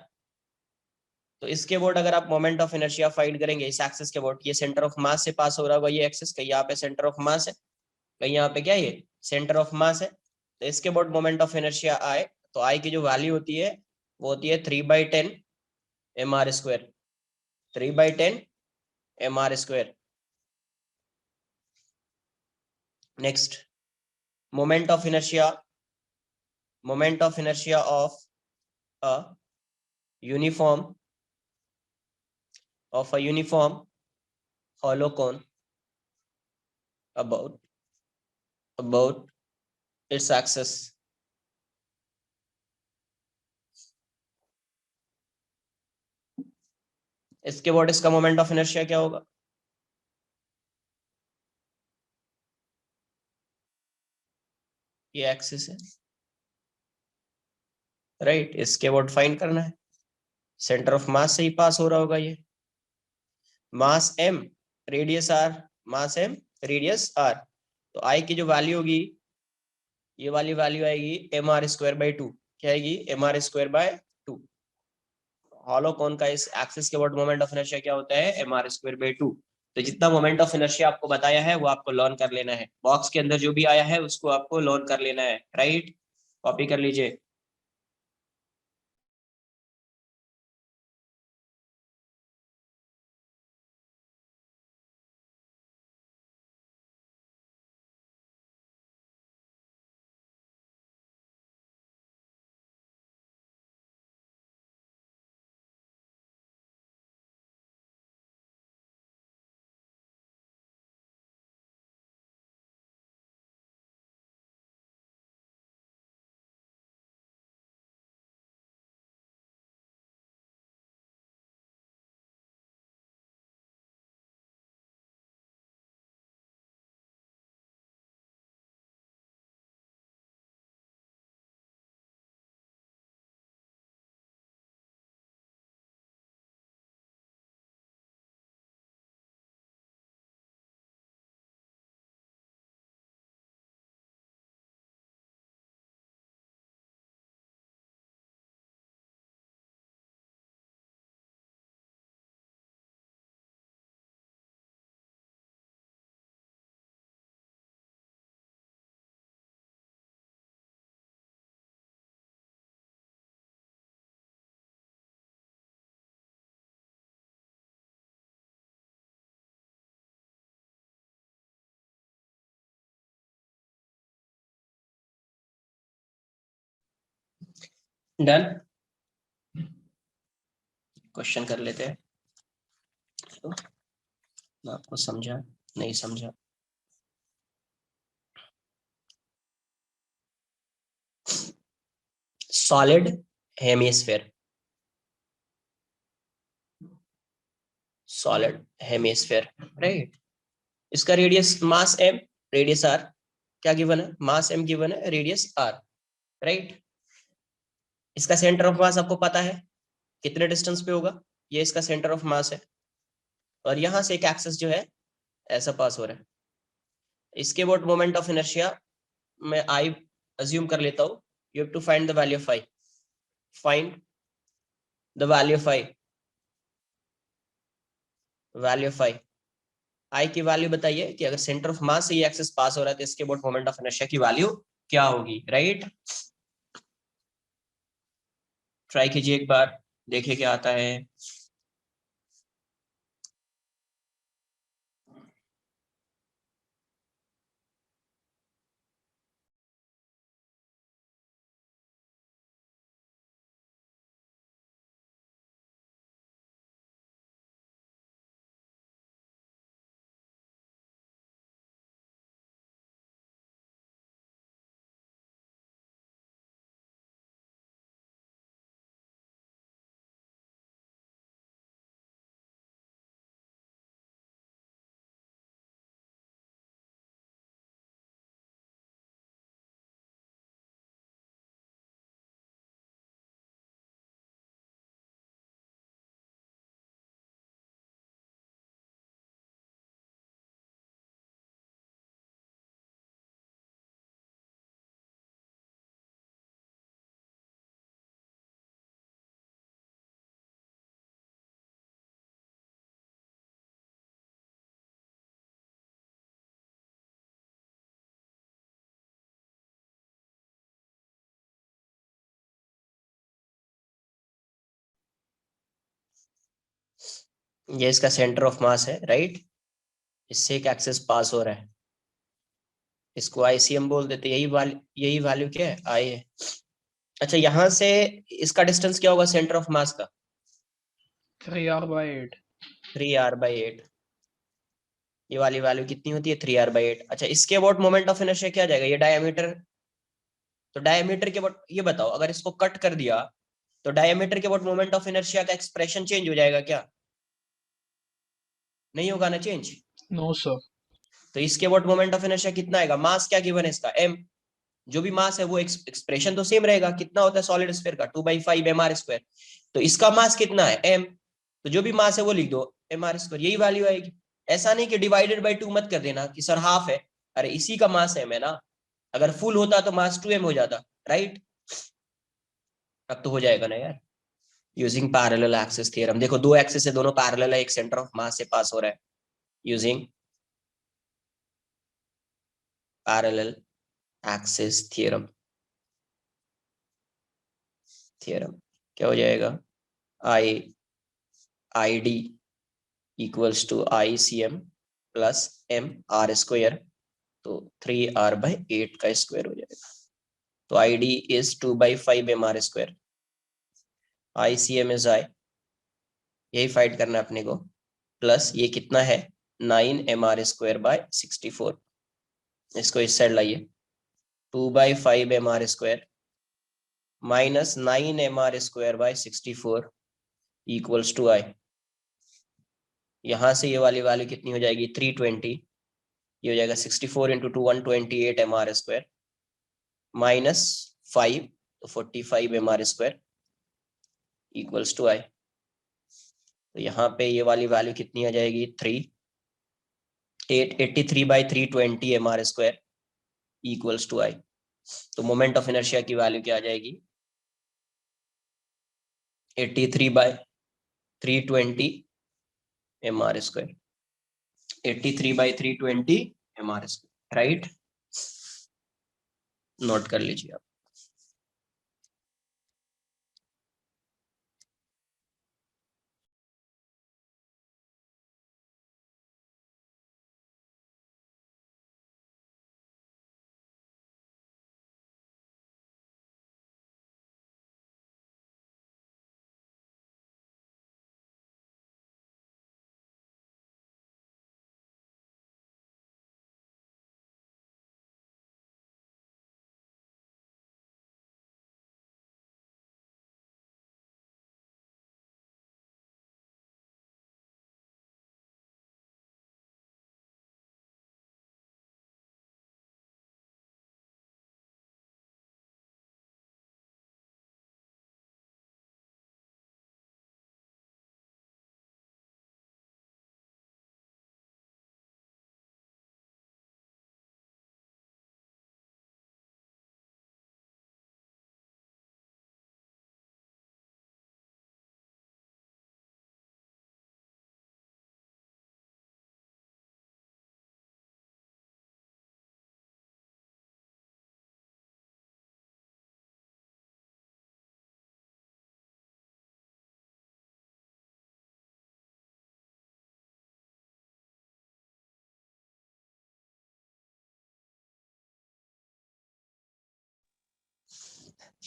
तो इसके अबाउट अगर आप मोमेंट ऑफ इनर्शिया फाइंड करेंगे इस एक्सिस के अबाउट, ये सेंटर ऑफ मास से पास हो रहा होगा, ये एक्सिस कहीं यहाँ पे सेंटर ऑफ मास है, कहीं यहाँ पे क्या है ये सेंटर ऑफ मास है। तो इसके अबाउट मोमेंट ऑफ इनर्शिया आए तो आई की जो वैल्यू होती है वो होती है 3/10 mr square, 3/10 mr square. Next, moment of inertia, moment of inertia of a uniform, of a uniform hollow cone about its axis. इसके बाद इसका मोमेंट ऑफ इनर्शिया क्या होगा, ये एक्सिस है, राइट। इसके बाद फाइंड करना है, सेंटर ऑफ मास से ही पास हो रहा होगा ये, मास m, रेडियस r, मास m, रेडियस r। तो आई की जो वैल्यू होगी ये वाली वैल्यू आएगी mr²/2, क्या आएगी mr²/2। हॉलो कौन का इस एक्सिस के अबाउट मोमेंट ऑफ इनर्शिया क्या होता है mr²/2। तो जितना मोमेंट ऑफ इनर्शिया आपको बताया है वो आपको लर्न कर लेना है, बॉक्स के अंदर जो भी आया है उसको आपको लर्न कर लेना है, राइट। कॉपी कर लीजिए। डन। क्वेश्चन कर लेते हैं। तो मैं आपको समझा नहीं समझा? Solid hemisphere, solid hemisphere, right. इसका radius mass M, radius R. क्या गिवन है? मास एम गिवन है, रेडियस आर, राइट। इसका सेंटर ऑफ मास आपको पता है कितने डिस्टेंस पे होगा, ये इसका सेंटर ऑफ मास है। और यहां से एक एक्सिस जो है ऐसा पास हो रहा है। इसके अबाउट मोमेंट ऑफ इनर्शिया मैं आई अज्यूम कर लेता हूं। You have to find the value of I, find the value of I, value of I. I की वैल्यू बताइए कि अगर सेंटर ऑफ मास से ये एक्सिस पास हो रहा है तो इसके अबाउट मोमेंट ऑफ इनर्शिया की वैल्यू क्या होगी, राइट। ट्राई कीजिए एक बार, देखिए क्या आता है। ये इसका सेंटर ऑफ मास है, राइट। इससे एक एक्सिस पास हो रहा है, इसको आईसीएम बोल देते। यही वैल्यू क्या है? आई है। अच्छा, यहां से इसका डिस्टेंस क्या होगा सेंटर ऑफ मास का? 3r/8। 3r/8। ये वाली वैल्यू कितनी होती है? 3r/8। अच्छा, इसके अबाउट मोमेंट ऑफ इनर्शिया क्या आ जाएगा? ये डायमीटर। तो डायमीटर के अबाउट ये बताओ, अगर इसको कट कर दिया तो डायमीटर के अबाउट मोमेंट ऑफ इनर्शिया का एक्सप्रेशन चेंज हो जाएगा क्या? नहीं होगा ना चेंज। No sir. तो इसके अबाउट मोमेंट ऑफ इनर्शिया कितना आएगा? मास क्या गिवन है इसका? एम। जो भी मास है वो एक्सप्रेशन तो सेम रहेगा। कितना होता है सॉलिड स्फीयर का? 2/5 mr²। तो इसका मास कितना है? एम। तो जो भी मास है वो लिख दो mr², यही वैल्यू आएगी। ऐसा नहीं कि डिवाइडेड बाई 2 मत कर देना कि सर हाफ है। अरे इसी का मास एम है ना। अगर फुल होता तो मास 2m हो जाता, राइट। अब तो हो जाएगा ना यार। Using parallel axis theorem. देखो दो एक्सिस है, दोनों पैरेलल है, एक सेंटर ऑफ मास से पास हो रहा है। Using parallel axis theorem, theorem क्या हो जाएगा? I D equals to I C M plus M R square. तो 3r/8 का स्क्वायर हो जाएगा। तो I D is 2/5 mr²। I C M is I, यही फाइंड करना है अपने को। प्लस ये कितना है? 9 mr²/64। इसको इस साइड लाइए। 2/5 mr² minus 9 mr²/64 equals to आई। यहां से ये वाली वैल्यू कितनी हो जाएगी? 320। ये हो जाएगा 64 इंटू 2 128 mr² माइनस 5, तो 45 mr² इक्वल्स टू आई। तो यहाँ पे ये वाली वैल्यू कितनी आ जाएगी? 83/320 mr² इक्वल्स टू आई। तो मोमेंट ऑफ इनर्शिया की वैल्यू क्या आ जाएगी? 83/320 mr²। 83/320 mr², right. नोट कर लीजिए आप।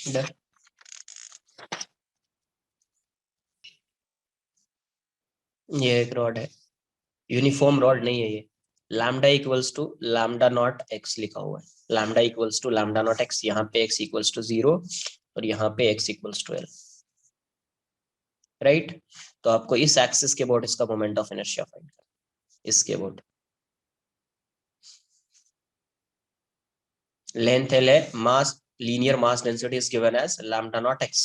डन। ये एक रॉड है, यूनिफॉर्म रॉड नहीं है ये। Lambda equals to lambda naught X लिखा हुआ है, lambda equals to lambda naught X, यहाँ पे एक्स इक्वल्स टू 0 और यहाँ पे X equals to L, right. तो आपको इस एक्सिस के अबाउट इसका मोमेंट ऑफ इनर्शिया फाइंड करना, इसके अबाउट। लेंथ एल है, mass linear mass density is given as lambda naught x,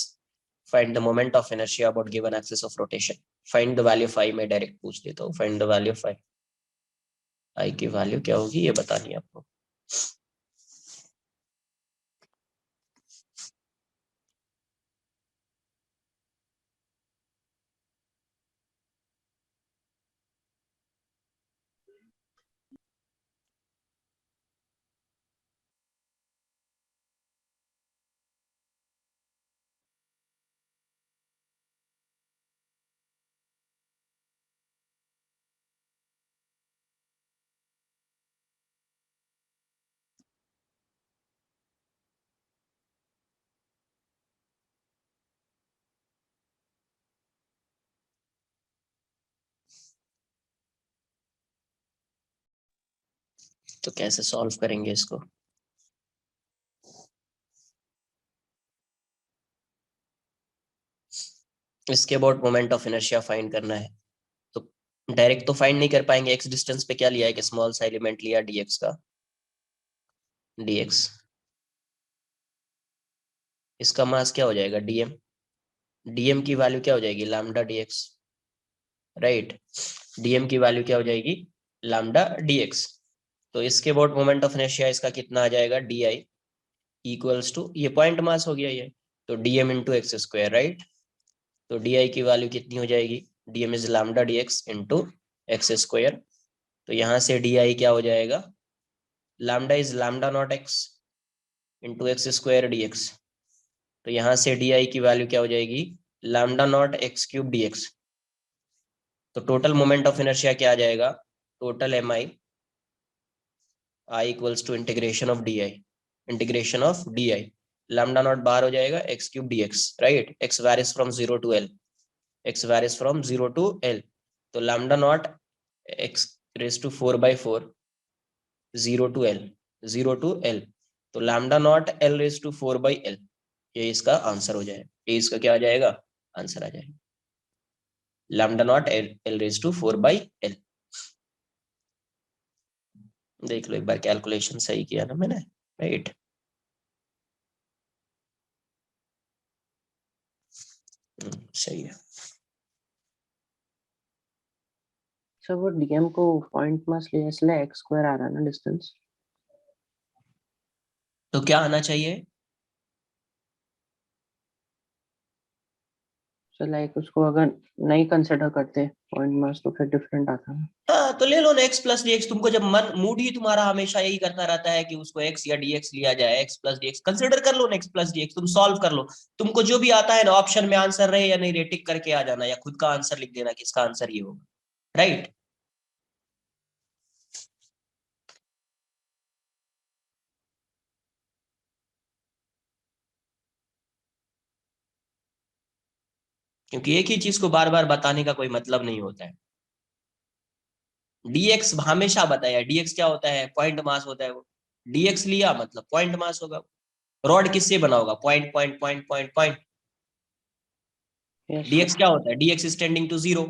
find the moment of inertia about given axis of rotation, find the value of I. मैं direct पूछ देता हूँ, find the value of I. I की value क्या होगी ये बतानी है आपको। तो कैसे सॉल्व करेंगे इसको। इसके about moment of inertia find करना है, तो डायरेक्ट तो फाइंड नहीं कर पाएंगे। एक्स डिस्टेंस पे क्या लिया है, कि स्मॉल सा एलिमेंट लिया dx का, dx, इसका मास क्या हो जाएगा dm, dm की वैल्यू क्या हो जाएगी लैम्डा dx, राइट। dm की वैल्यू क्या हो जाएगी लैम्डा dx। तो इसके अबाउट मोमेंट ऑफ इनर्शिया इसका कितना आ जाएगा di इक्वल्स टू, ये पॉइंट मास हो गया ये, तो dm into x square, right. तो di की वैल्यू कितनी हो जाएगी, dm is lambda dx into x square. तो यहाँ से di क्या हो जाएगा, lambda is lambda naught x into x square dx। तो यहाँ से di की वैल्यू क्या हो जाएगी, lambda naught X cube dx। तो टोटल मोमेंट ऑफ इनर्शिया क्या आ जाएगा, total M I equals to integration of D I, integration of D I, lambda naught बाहर हो जाएगा X cube dx, right. X varies from 0 to l, X varies from 0 to l। तो lambda naught X raise to 4/4, 0 to l, 0 to l, तो lambda naught l raise to 4/l, ये इसका answer हो जाएगा, ये इसका क्या आ जाएगा, आंसर आ जाएगा, lambda naught l raise to 4/l। देख लो एक बार, कैलकुलेशन सही किया ना मैंने, राइट। सही है। सर वो डीएम को पॉइंट मास लिया इसलिए एक्स स्क्वायर आ रहा है ना डिस्टेंस। तो क्या आना चाहिए, सर लाइक उसको अगर नहीं कंसिडर करते पॉइंट मास तो फिर डिफरेंट आता है। हाँ तो ले लो ना एक्स प्लस डी एक्स। तुमको जब मन मूड ही तुम्हारा हमेशा यही करता रहता है कि उसको एक्स या डीएक्स लिया जाए, x plus D x consider कर लो ना, एक्स प्लस डी एक्स तुम सॉल्व कर लो। तुमको जो भी आता है ना ऑप्शन में आंसर रहे या नहीं रहे टिक करके आ जाना, या खुद का आंसर लिख देना कि इसका आंसर ये होगा, राइट। क्योंकि एक ही चीज को बार बार बताने का कोई मतलब नहीं होता है। डीएक्स हमेशा बताया, डीएक्स क्या होता है, पॉइंट मास होता है वो, डीएक्स लिया मतलब पॉइंट मास होगा। रॉड किससे बना होगा, point point point point point. Yes DX क्या होता है, DX is tending to 0,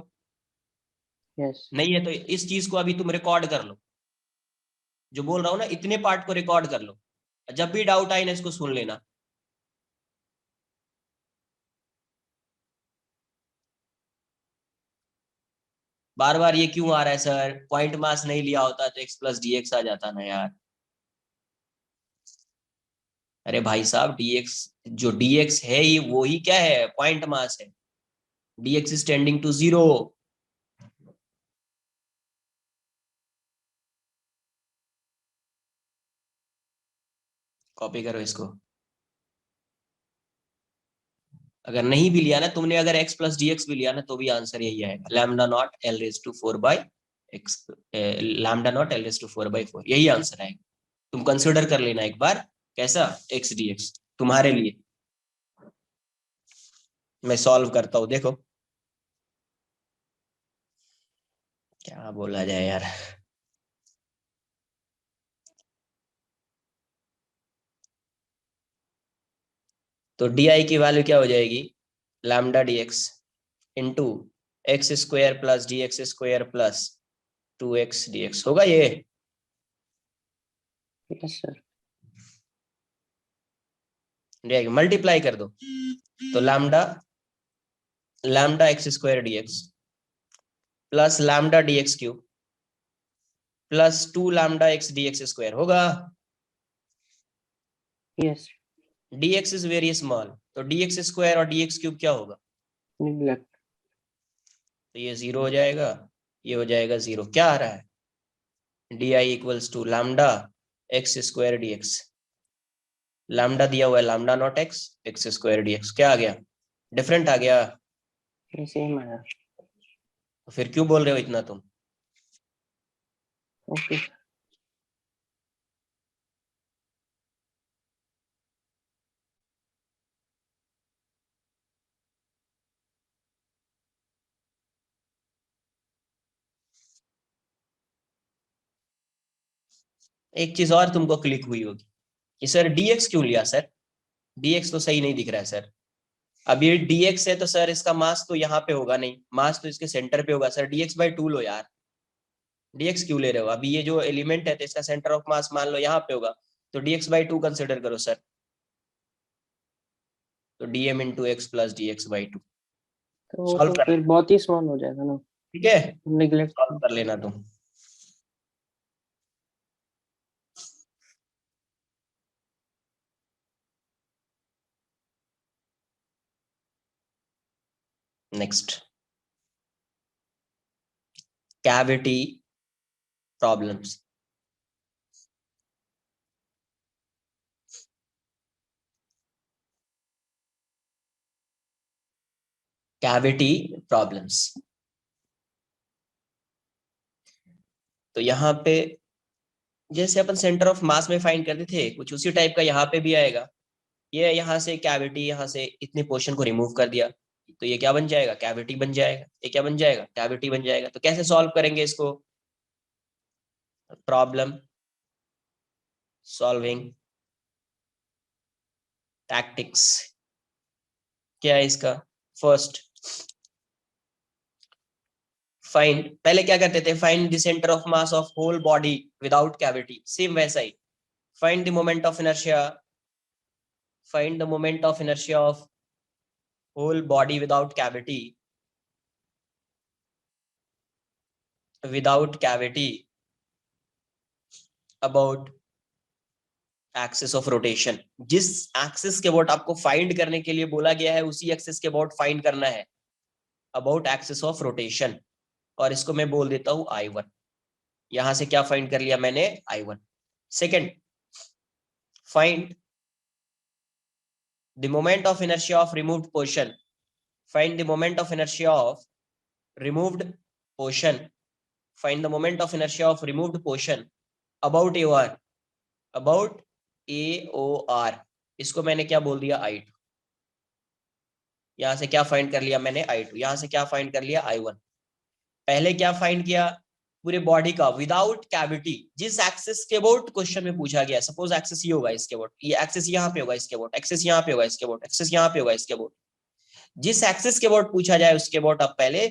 yes. नहीं है तो इस चीज को अभी तुम रिकॉर्ड कर लो, जो बोल रहा हूँ ना इतने पार्ट को रिकॉर्ड कर लो, जब भी डाउट आए ना इसको सुन लेना। बार बार ये क्यों आ रहा है सर, पॉइंट मास नहीं लिया होता तो एक्स प्लस डीएक्स आ जाता ना यार। अरे भाई साहब डीएक्स, जो डीएक्स है ये वो ही क्या है, पॉइंट मास है, DX is tending to 0। Copy करो इसको। अगर नहीं भी लिया ना तुमने, अगर x प्लस डी एक्स भी लिया ना तो भी आंसर यही आएगा, lambda naught L raise to 4/x, lambda naught L raise to 4/4, यही आंसर आएगा। तुम कंसिडर कर लेना एक बार कैसा, x dx तुम्हारे लिए। मैं सॉल्व करता हूं, देखो क्या बोला जाए यार। तो डी आई की वैल्यू क्या हो जाएगी, lambda d x into x square plus D x square plus 2x dx होगा ये। Yes sir. मल्टीप्लाई कर दो तो lambda lambda x square D x plus lambda d x cube plus 2 lambda x d x square होगा। Yes. dx is very small, तो dx square और dx cube क्या होगा, निग्लेक्ट। तो ये 0 हो जाएगा, ये हो जाएगा 0। क्या आ रहा है, D I equals to lambda x square D X, lambda दिया हुआ है lambda naught X, X square D X क्या आ गया, डिफरेंट आ गया। सेम आया। तो फिर क्यों बोल रहे हो इतना तुम। ओके। एक चीज और तुमको क्लिक हुई होगी कि सर dx क्यों लिया सर, dx तो सही नहीं दिख रहा है सर। अब ये dx है तो सर इसका मास तो यहाँ पे होगा नहीं, मास तो इसके सेंटर पे होगा सर, dx/2 लो यार, dx क्यों ले रहे हो। अभी ये जो एलिमेंट है तो इसका सेंटर ऑफ मास मान लो यहाँ पे होगा, तो dx/2 कंसिडर करो सर, तो dm into x plus dx/2 तो वो सॉल्व तो कर, फिर बहुत ही स्मॉल हो जाएगा ना। ठीक है निग्लेक्ट। सॉल्व कर लेना तुम। Next cavity problems. Cavity problems, तो यहाँ पे जैसे अपन सेंटर ऑफ मास में फाइंड करते थे कुछ उसी टाइप का यहाँ पे भी आएगा। ये यहाँ से कैविटी, यहाँ से इतने पोर्शन को रिमूव कर दिया तो ये क्या बन जाएगा, कैविटी बन जाएगा। ये क्या बन जाएगा, कैविटी बन जाएगा। तो कैसे सॉल्व करेंगे इसको, प्रॉब्लम सॉल्विंग टैक्टिक्स। क्या है इसका, फर्स्ट फाइंड, पहले क्या करते थे, find the centre of mass of whole body without cavity, same वैसा ही find the moment of inertia, find the moment of inertia of whole body without cavity, without cavity about axis of rotation. जिस axis के about आपको find करने के लिए बोला गया है उसी एक्सिस के अबाउट फाइंड करना है, अबाउट एक्सिस ऑफ रोटेशन। और इसको मैं बोल देता हूं I1। यहां से क्या फाइंड कर लिया मैंने, I1। Second find the moment of inertia of removed portion, find the moment of inertia of removed portion, find the moment of inertia of removed portion about AOR, about AOR। इसको मैंने क्या बोल दिया, I2। यहां से क्या find कर लिया मैंने, I2। यहां से क्या फाइंड कर लिया, I1। पहले क्या फाइंड किया, पूरे बॉडी का विदाउट कैविटी, जिस एक्सिस के अबाउट क्वेश्चन में पूछा गया, सपोज एक्सिस ये होगा इसके अबाउट, ये एक्सिस यहाँ पे होगा इसके अबाउट, एक्सिस यहाँ पे होगा इसके अबाउट, एक्सिस यहाँ पे होगा इसके अबाउट, जिस एक्सिस के अबाउट पूछा जाए उसके अबाउट आप पहले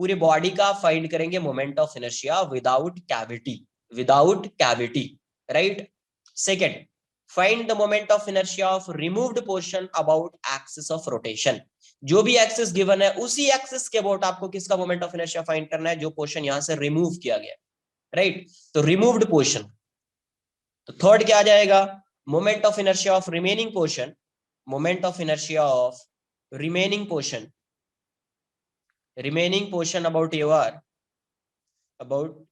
पूरे बॉडी का फाइंड करेंगे moment of inertia without cavity, without cavity, right. Second find the moment of inertia of removed portion about axis of rotation. जो भी एक्सिस गिवन है उसी एक्सिस के अबाउट आपको किसका मोमेंट ऑफ इनर्शिया फाइंड करना है, जो पोर्शन यहां से रिमूव किया गया, राइट। तो रिमूव्ड पोर्शन, तो थर्ड क्या आ जाएगा, moment of inertia of remaining portion, moment of inertia of remaining portion, remaining portion about AOR, about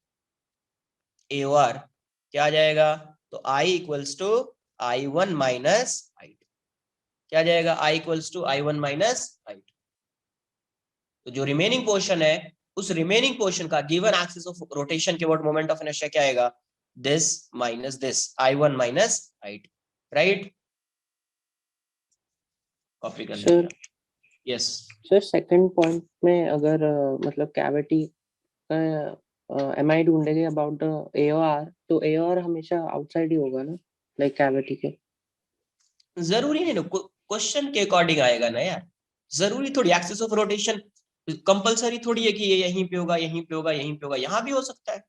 AOR क्या आ जाएगा, तो I equals to I1 minus I2। क्या आ जाएगा, I equals to I1 minus I2। तो जो रिमेनिंग पोर्शन है उस रिमेनिंग पोर्शन का गिवन एक्सिस ऑफ रोटेशन के अबाउट मोमेंट ऑफ इनर्शिया क्या आएगा, this minus this, I1 minus I2, right. Copy कर sir yes sir second point में अगर मतलब कैविटी का एमआई ढूंढेंगे अबाउट द एओआर, तो एओआर हमेशा आउटसाइड ही होगा ना, लाइक कैविटी के। जरूरी नहीं ना, क्वेश्चन के अकॉर्डिंग आएगा ना यार, जरूरी थोड़ी एक्सिस ऑफ रोटेशन कंपलसरी थोड़ी है कि ये यहीं पे होगा, यहीं पे होगा, यहीं पे होगा, यहाँ भी हो सकता है।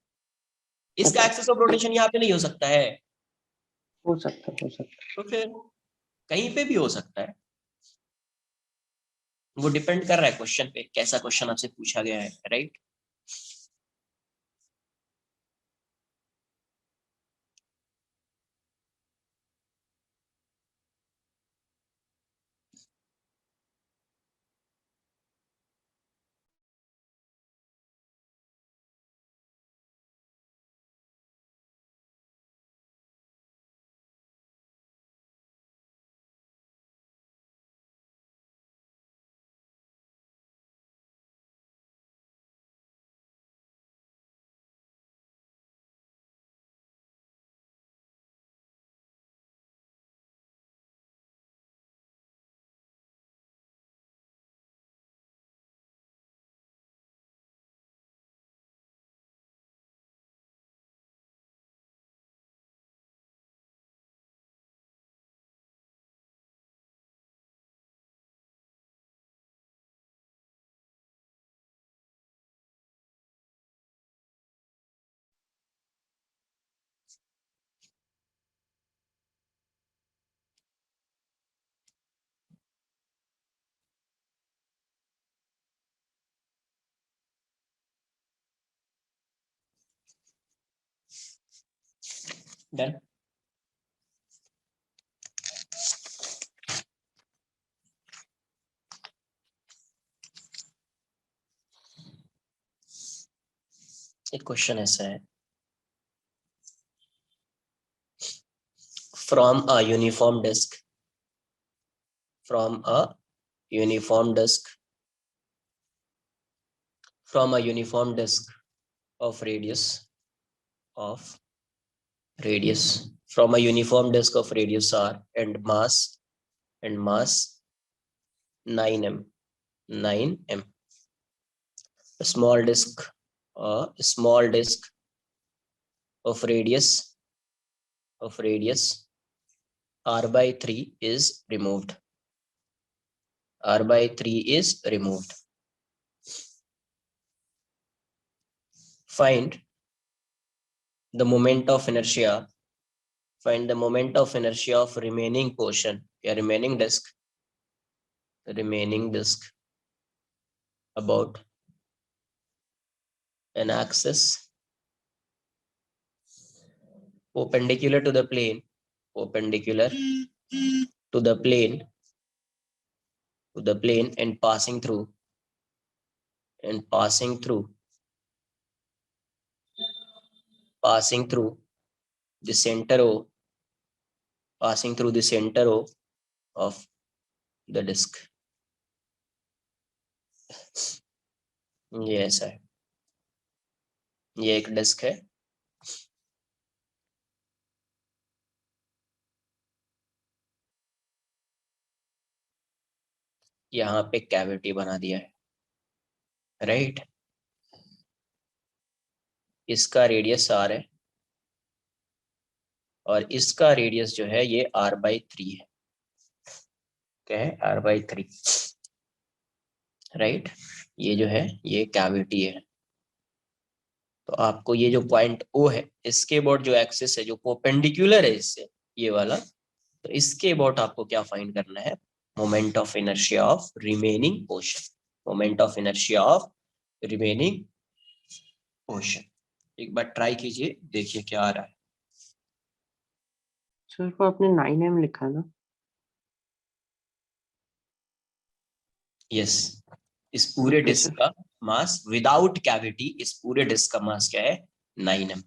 इसका अच्छा, एक्सिस ऑफ रोटेशन यहाँ पे नहीं हो सकता है, हो सकता है, हो सकता है। तो फिर कहीं पे भी हो सकता है। वो डिपेंड कर रहा है क्वेश्चन पे, कैसा क्वेश्चन आपसे पूछा गया है, राइट। डन। एक क्वेश्चन ऐसा है, from a uniform disc, from a uniform disc, from a uniform disc of of radius from a uniform disk of radius r and mass 9m, 9m, a small disk of radius r by 3 is removed, r by 3 is removed. Find the moment of inertia, find the moment of inertia of remaining portion, या remaining disk about an axis perpendicular to the plane, perpendicular to the plane, and passing through the center O, passing through the center O of the disk. ये ऐसा है, ये एक disc है, यहाँ पे cavity बना दिया है, राइट। इसका रेडियस r है और इसका रेडियस जो है ये r/3 है, क्या है, r/3, राइट। ये जो है ये कैविटी है, तो आपको ये जो पॉइंट O है इसके अबाउट जो एक्सिस है जो परपेंडिकुलर है इससे, ये वाला, तो इसके अबाउट आपको क्या फाइंड करना है, moment of inertia of remaining portion, moment of inertia of remaining portion. एक बार ट्राई कीजिए, देखिए क्या आ रहा है। सर को आपने 9m लिखा है ना? यस, इस पूरे ओके डिस्क सर। का मास विदाउट कैविटी, इस पूरे डिस्क का मास क्या है, 9m।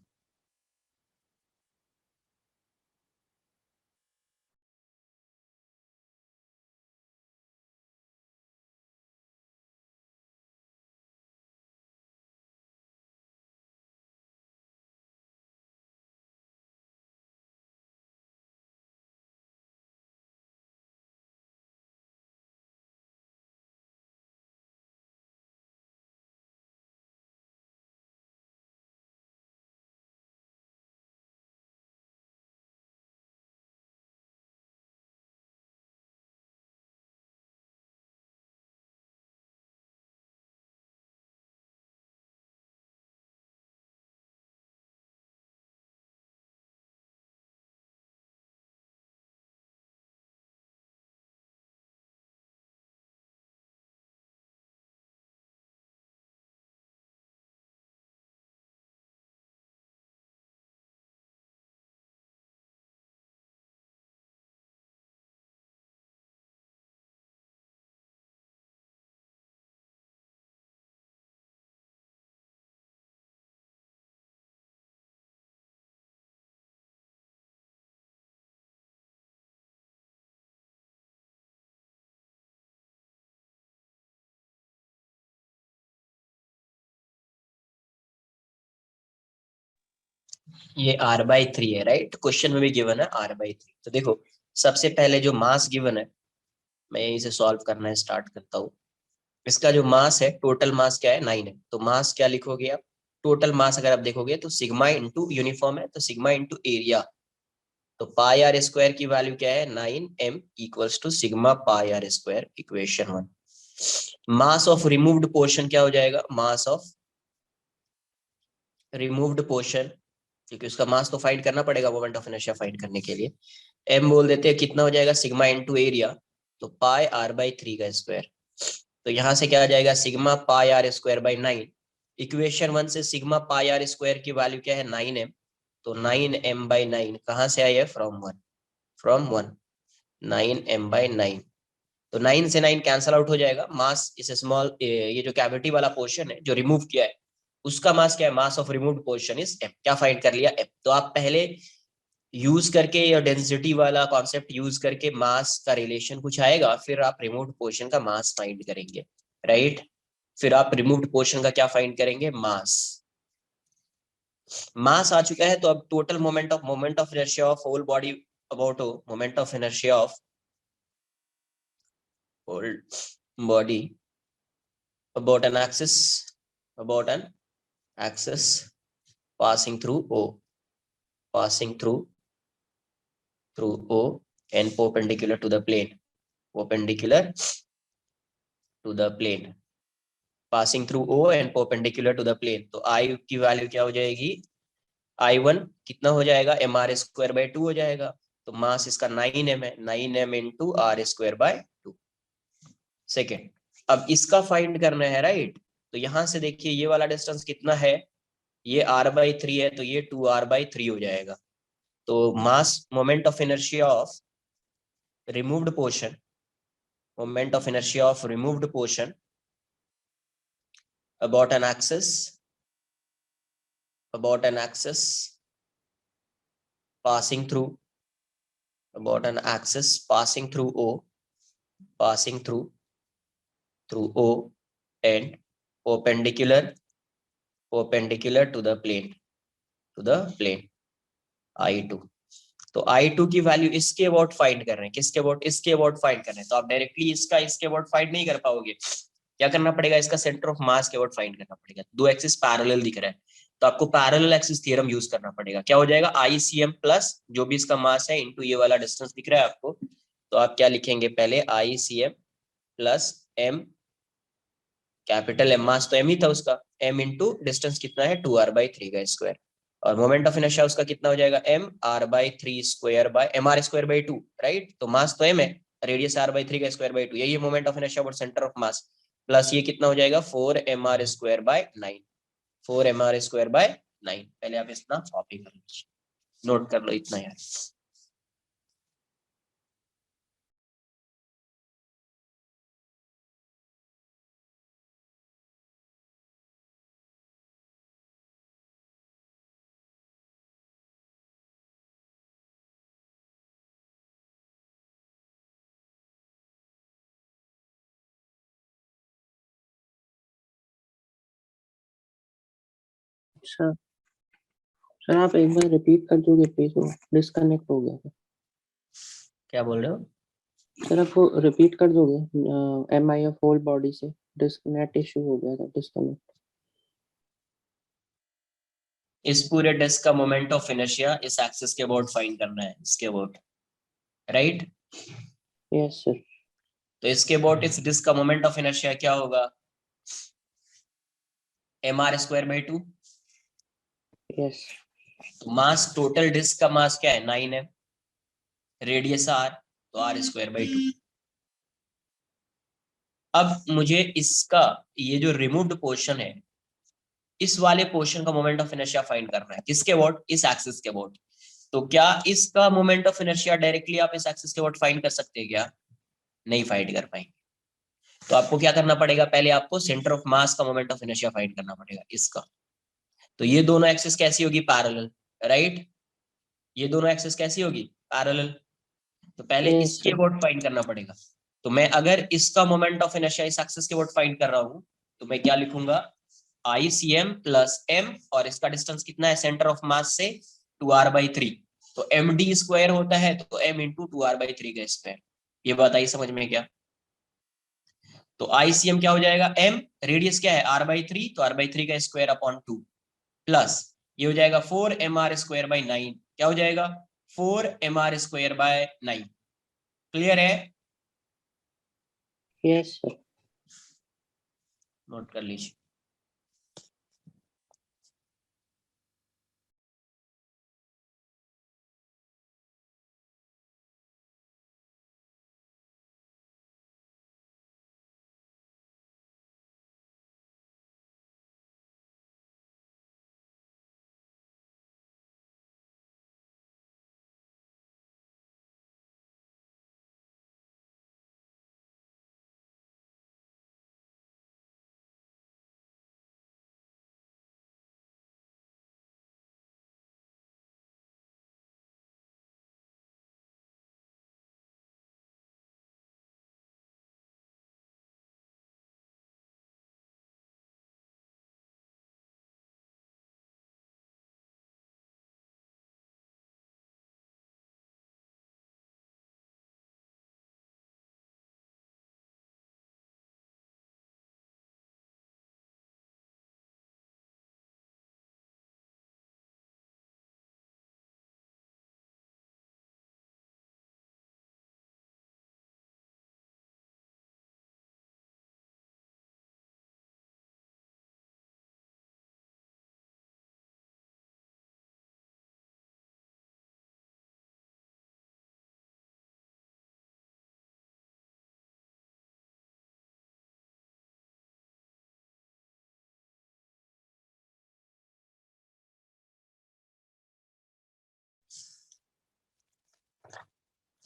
ये r/3 है, राइट? क्वेश्चन में भी गिवन है r/3। तो देखो सबसे पहले जो मास गिवन है, मैं यहीं से सॉल्व करना स्टार्ट करता हूँ। इसका जो मास है, टोटल मास क्या है, 9 है। तो मास क्या लिखोगे आप? टोटल मास अगर आप देखोगे तो सिग्मा इंटू यूनिफॉर्म है, तो सिग्मा इंटू एरिया। तो पाई आर स्क्वायर की वैल्यू क्या है, 9m equals to sigma pi R square, equation 1। Mass of removed portion क्या हो जाएगा, मास ऑफ रिमूव्ड पोर्शन, क्योंकि उसका मास तो फाइंड करना पड़ेगा मोमेंट ऑफ इनर्शिया फाइंड करने के लिए। m बोल देते हैं, कितना हो जाएगा, सिग्मा इंटू एरिया, तो पाई r/3 का स्क्वायर। तो यहां से क्या आ जाएगा, sigma pi R square by 9। Equation 1 से सिग्मा पाई आर स्क्वायर की वैल्यू क्या है, 9m। तो 9m/9 कहाँ से आई है, फ्रॉम 1, फ्रॉम 1, 9m/9। तो 9 से 9 कैंसल आउट हो जाएगा। मास इस स्मॉल, ये जो कैविटी वाला पोर्शन है जो रिमूव किया है, उसका मास क्या है, मास of removed portion is m। क्या फाइंड कर लिया, m। तो आप पहले यूज करके या डेंसिटी वाला कॉन्सेप्ट यूज करके मास का रिलेशन कुछ आएगा, फिर आप रिमूव्ड पोर्शन का मास फाइंड करेंगे, राइट? फिर आप रिमूव्ड पोर्शन का क्या फाइंड करेंगे, मास। मास आ चुका है, तो अब total moment of inertia of whole body about moment of inertia of whole body about an axis, about an axis passing through O, passing through O and perpendicular to the plane, perpendicular to the plane, passing through O and perpendicular to the plane। तो I की value क्या हो जाएगी, I1 कितना हो जाएगा, mr²/2 हो जाएगा। तो मास इसका 9m है, 9m इंटू r²/2। सेकेंड, अब इसका फाइंड करना है, राइट? तो यहां से देखिए ये वाला डिस्टेंस कितना है, ये r/3 है, तो ये 2r/3 हो जाएगा। तो मास moment of inertia of removed portion, moment of inertia of removed portion about an axis, about an axis passing through, about an axis passing through O, passing through O and perpendicular to the plane, to the plane I2। तो I2 की value इसके about find कर रहे हैं, किसके about, इसके about find कर रहे हैं। तो आप डायरेक्टली इसका इसके अबाउट फाइंड नहीं कर पाओगे, क्या करना पड़ेगा, इसका सेंटर ऑफ मास के अबाउट फाइंड करना पड़ेगा। दो एक्सिस पैरेलल दिख रहा है, तो आपको पैरेलल एक्सिस थ्योरम यूज करना पड़ेगा। क्या हो जाएगा, ICM प्लस जो भी इसका मास है इंटू ये वाला डिस्टेंस दिख रहा है आपको। तो आप क्या लिखेंगे, पहले ICM plus m, capital M, मास तो m ही था उसका, m इंटू डिस्टेंस कितना है, 2r/3 का स्क्वायर। और मोमेंट ऑफ इनर्शिया उसका कितना हो जाएगा, mr/3 square by mr²/2, right? तो मास तो m है, रेडियस r/3 का स्क्वायर/2, यही है मोमेंट ऑफ इनर्शिया और सेंटर ऑफ मास। प्लस ये कितना हो जाएगा, 4mr²/9, 4mr²/9। पहले आप इतना कॉपी कर लीजिए, नोट कर लो इतना यार। सर सर आप एक बार रिपीट कर दोगे प्लीज, वो डिस्कनेक्ट हो गया था। क्या बोल रहे हो? सर आप वो रिपीट कर दोगे, MI ऑफ होल बॉडी से डिस्कनेक्ट इशू हो गया था, डिस्कनेक्ट। इस पूरे डिस्क का मोमेंट ऑफ इनर्शिया इस एक्सिस के अबाउट फाइंड करना है, इसके अबाउट, राइट? Yes sir. तो इसके अबाउट इस डिस्क का मोमेंट ऑफ इनर्शिया क्या होगा, mr²/2। यस। तो मास, टोटल डिस्क का मास क्या है, 9m, रेडियस r, तो r²/2। अब मुझे इसका ये जो रिमूव्ड पोर्शन है, इस वाले पोर्शन का मोमेंट ऑफ इनर्शिया फाइंड करना है, किसके अबाउट, इस एक्सिस के अबाउट। तो क्या इसका मोमेंट ऑफ इनर्शिया डायरेक्टली आप इस एक्सिस के अबाउट फाइंड कर सकते हैं क्या, नहीं फाइंड कर पाएंगे। तो आपको क्या करना पड़ेगा, पहले आपको सेंटर ऑफ मास का मोमेंट ऑफ इनर्शिया फाइंड करना पड़ेगा इसका। तो ये दोनों एक्सिस कैसी होगी, पैरेलल, राइट? ये दोनों एक्सिस कैसी होगी, पैरेलल। तो पहले Yes, इसके sir. अबाउट फाइंड करना पड़ेगा। तो मैं अगर इसका मोमेंट ऑफ इनर्शिया इस एक्सिस के अबाउट फाइंड कर रहा हूं, तो मैं क्या लिखूंगा, ICM प्लस m, और इसका डिस्टेंस कितना है सेंटर ऑफ मास से 2r/3, तो md स्क्वायर होता है, तो m इंटू 2r/3 का स्क्वायर। ये बात आई समझ में क्या? तो ICM क्या हो जाएगा, m, रेडियस क्या है r/3, तो r/3 का स्क्वायर अपॉन 2, प्लस ये हो जाएगा 4mr²/9, क्या हो जाएगा 4mr²/9। क्लियर है? Yes sir. नोट कर लीजिए।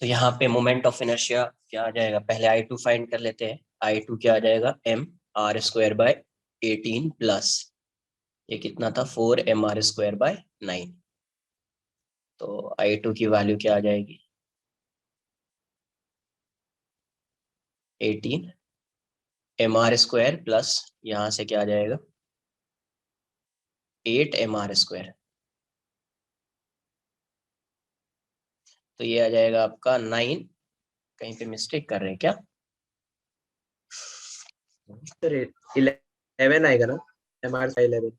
तो यहाँ पे मोमेंट ऑफ इनर्शिया क्या आ जाएगा, पहले I2 फाइंड कर लेते हैं। I2 क्या आ जाएगा, mr²/18 प्लस ये कितना था 4mr²/9, तो I2 की वैल्यू क्या आ जाएगी 18 mr² प्लस यहाँ से क्या आ जाएगा 8mr², तो ये आ जाएगा आपका 9। कहीं पे मिस्टेक कर रहे हैं क्या? सर 11 आएगा ना, MR/11।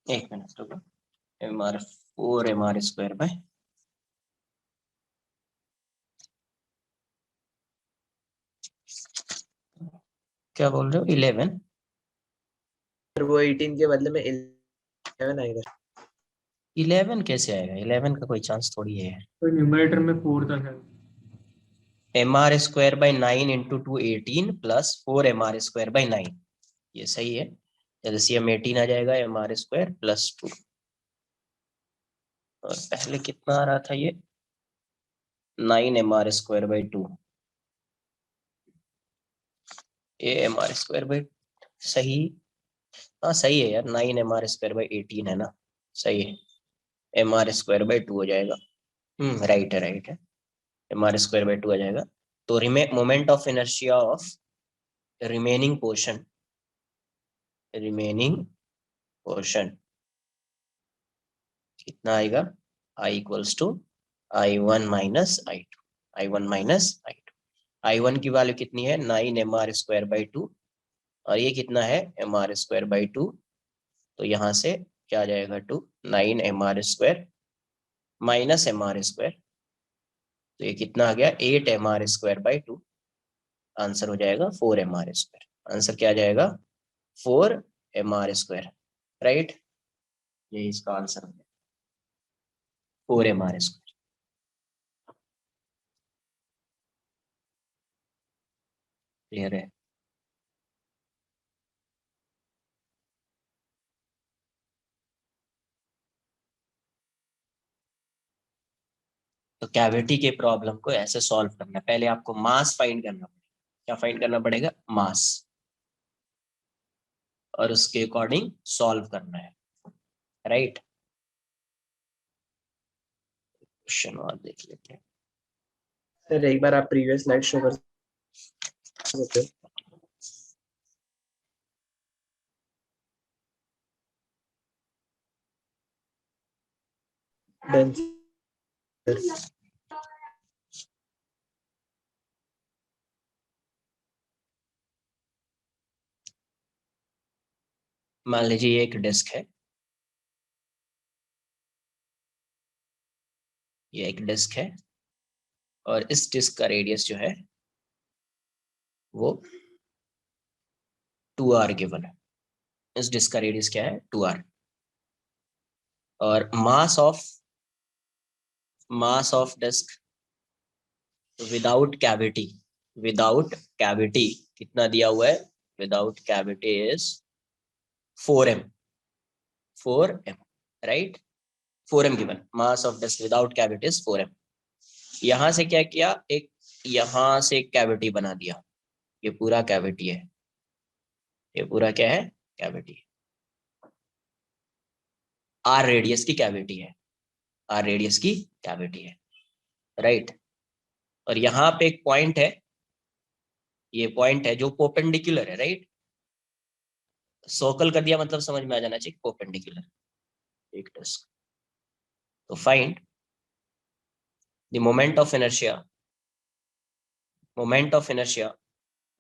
एक मिनट रुको, mr/4mr²/, क्या बोल रहे हो 11? सर वो 18 के बदले में 11 आएगा। 11 कैसे आएगा, 11 का कोई चांस थोड़ी है। तो न्यूमरेटर में 4 था शायद। mr²/9 इंटू 2 18 प्लस 4mr²/9, ये सही है। एलसीएम 18 आ जाएगा mr² प्लस 2, और पहले कितना आ रहा था ये 9mr²/2, ये mr²/ सही, हाँ सही है यार, 9mr²/18 है ना, सही है, mr²/2 हो जाएगा। राइट है, राइट है, mr²/2 आ जाएगा। तो moment of inertia of remaining portion, कितना आएगा, I equals to I1 minus I2, I1 minus I2। I1 की वैल्यू कितनी है 9mr²/2, और ये कितना है mr²/2, तो यहाँ से क्या आ जाएगा 2 9mr² माइनस mr², तो ये कितना आ गया 8mr²/2, आंसर हो जाएगा 4mr²। आंसर क्या आ जाएगा 4mr², राइट, ये इसका आंसर है 4mr²। क्लियर है? तो कैविटी के प्रॉब्लम को ऐसे सॉल्व करना, पहले आपको मास फाइंड करना पड़ेगा। क्या फाइंड करना पड़ेगा, मास, और उसके अकॉर्डिंग सॉल्व करना है, राइट। क्वेश्चन और देख लेते हैं। सर एक बार आप प्रीवियस स्लाइड शो कर सकते हो? Done sir. मान लीजिए ये एक डिस्क है, ये एक डिस्क है और इस डिस्क का रेडियस जो है वो 2r गिवन है। इस डिस्क का रेडियस क्या है? 2r। और mass of disc without cavity, without cavity कितना दिया हुआ है? Without cavity is 4m, 4m, right? 4m given, mass of disc without cavity is 4m। यहां से क्या किया? एक यहां से एक कैविटी बना दिया, ये पूरा कैविटी है, ये पूरा क्या है? कैविटी। आर रेडियस की कैविटी है, आर रेडियस की कैविटी है, राइट? और यहाँ पे एक पॉइंट है, ये पॉइंट है जो परपेंडिकुलर है, राइट? सर्कल कर दिया मतलब समझ में आ जाना चाहिए, परपेंडिकुलर एक डिस्क। तो find the moment of inertia, moment of inertia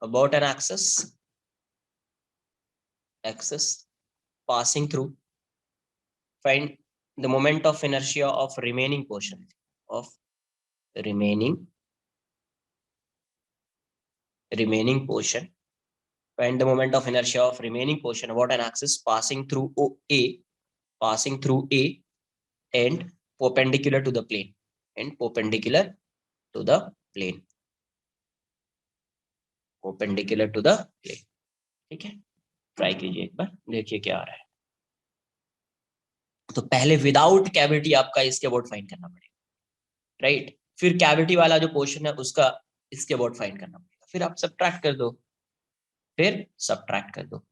about an axis passing through, find the moment of inertia of remaining portion, of remaining portion, find the moment of inertia of remaining portion about an axis passing through A and perpendicular to the plane, and perpendicular to the plane, perpendicular to the plane। ठीक है, try कीजिए एक बार, देखिए क्या आ रहा है। तो पहले विदाउट कैविटी आपका इसके अबाउट फाइंड करना पड़ेगा, राइट? फिर कैविटी वाला जो पोर्शन है उसका इसके अबाउट फाइंड करना पड़ेगा, फिर आप सब्ट्रैक्ट कर दो, फिर सब्ट्रैक्ट कर दो।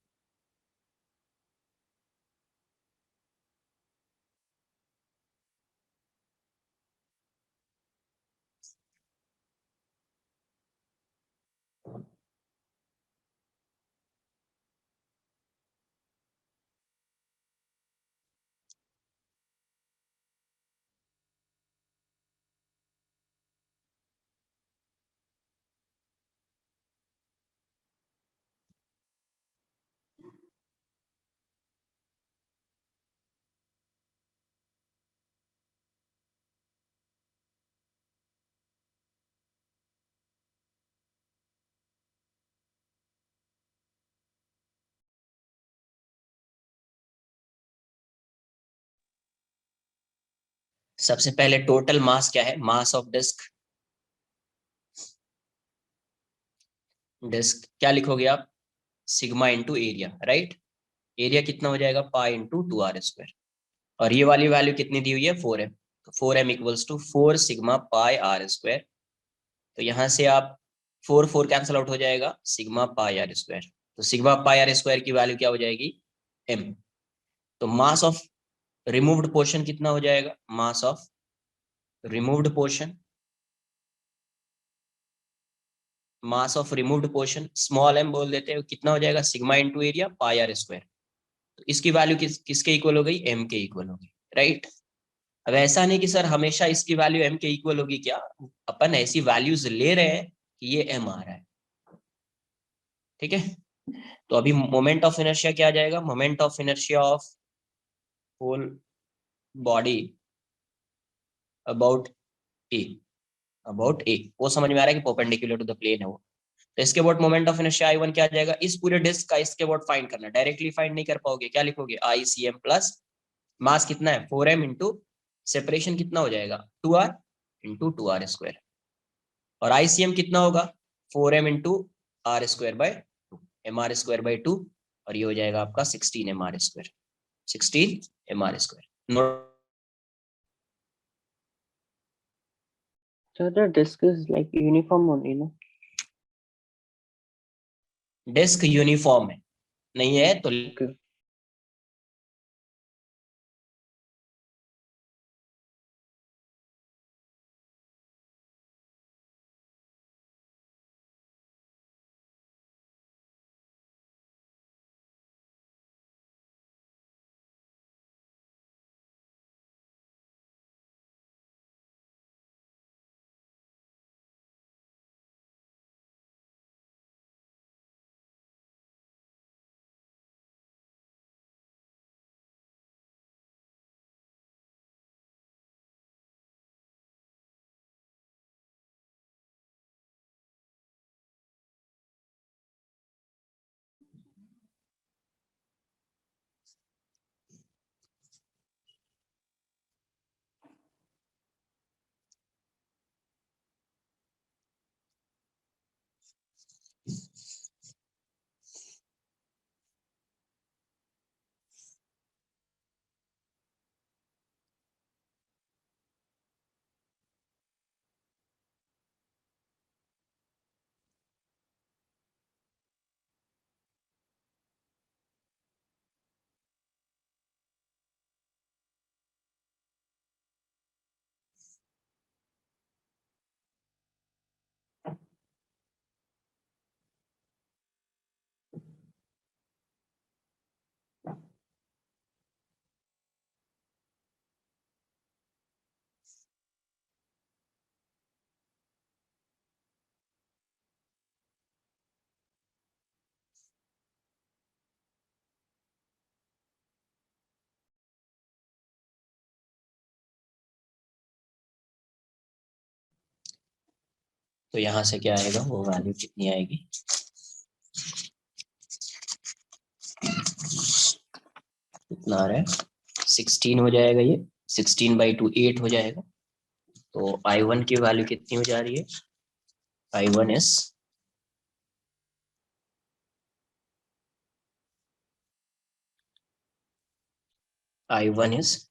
सबसे पहले टोटल मास क्या है? मास ऑफ डिस्क, डिस्क क्या लिखोगे आप? Sigma into area, right? Area कितना हो जाएगा? Pi into 2r²। और ये वाली वैल्यू कितनी दी हुई है? 4m। तो 4m equals to 4 sigma pi r²। तो यहाँ से आप 4 कैंसिल आउट हो जाएगा, सिग्मा पाई r²। तो सिग्मा पाई r² की वैल्यू क्या हो जाएगी? m। तो मास ऑफ रिमूव्ड पोर्शन कितना हो जाएगा? Mass of removed portion, mass of removed portion small m बोल देते हैं, कितना हो जाएगा? Sigma into area pi r²। तो इसकी वैल्यू किसके इक्वल हो गई? m के इक्वल हो गई, राइट? अब ऐसा नहीं कि सर हमेशा इसकी वैल्यू m के इक्वल होगी, क्या अपन ऐसी वैल्यूज ले रहे हैं कि ये m आ रहा है, ठीक है? तो अभी मोमेंट ऑफ इनर्शिया क्या आ जाएगा? Moment of inertia of whole body about A, about A, वो समझ में आ रहा है कि परपेंडिकुलर टू द प्लेन है वो। तो इसके about moment of inertia I1 क्या आ जाएगा? इस पूरे डिस्क का इसके अबाउट फाइंड करना, डायरेक्टली फाइंड नहीं कर पाओगे, क्या लिखोगे? ICM प्लस मास कितना है? 4m इंटू सेपरेशन कितना हो जाएगा? 2r into 2r²। और ICM कितना होगा? 4m इंटू r²/2, mr²/2, और ये हो जाएगा आपका 16 mr², 16 mr²। So the disk is like uniform only, no? Disc uniform है, नहीं है तो Okay. तो यहाँ से क्या आएगा, वो वैल्यू कितनी आएगी, कितना आ रहा है 16 हो जाएगा, ये 16/2 8 हो जाएगा। तो I1 की वैल्यू कितनी हो जा रही है, I1 is I1 is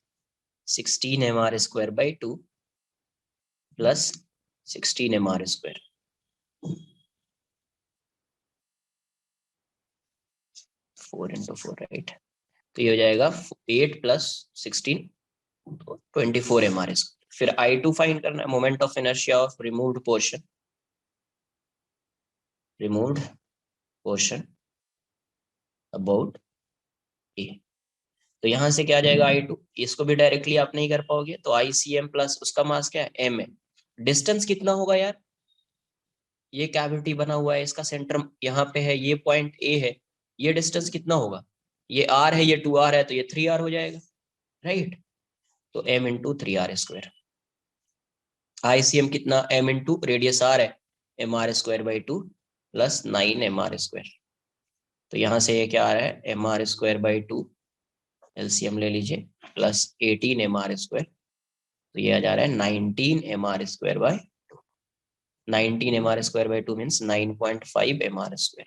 16 mr²/2 plus 16 mr², 4 into 4, right. तो ये हो जाएगा 8 + 16 तो 24 mr²। फिर I2 फाइंड करना है, moment of inertia of removed portion, removed portion about A. तो यहां से क्या आ जाएगा I2, इसको भी डायरेक्टली आप नहीं कर पाओगे, तो ICM प्लस उसका मास क्या है m है। डिस्टेंस कितना होगा यार, ये कैविटी बना हुआ है, इसका सेंटर यहाँ पे है, ये पॉइंट A है, ये डिस्टेंस कितना होगा, ये R है, ये 2R है, तो ये 3R हो जाएगा, राइट। तो m इंटू 3R²। ICM कितना, m इंटू रेडियस R है, mr²/2 प्लस 9 mr²। तो यहाँ से ये क्या आ रहा है, mr²/2 एलसीएम ले लीजिए प्लस 18 mr², तो ये आ जा रहा है 19 mr²/2। 19 mr²/2 means 9.5 mr²।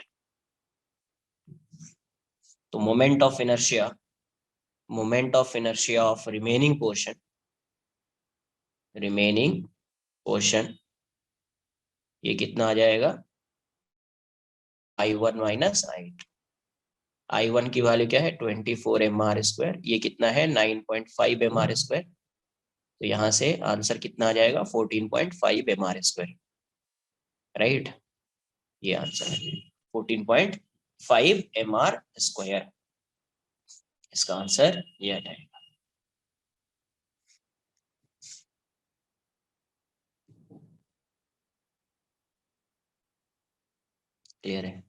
तो moment of inertia of remaining portion ये कितना आ जाएगा, I1 माइनस I2। I1 की वैल्यू क्या है 24 mr², ये कितना है 9.5 mr²। तो यहाँ से आंसर कितना आ जाएगा 14.5 mr², राइट। ये आंसर है 14.5 mr²। इसका आंसर ये आ जाएगा। क्लियर है।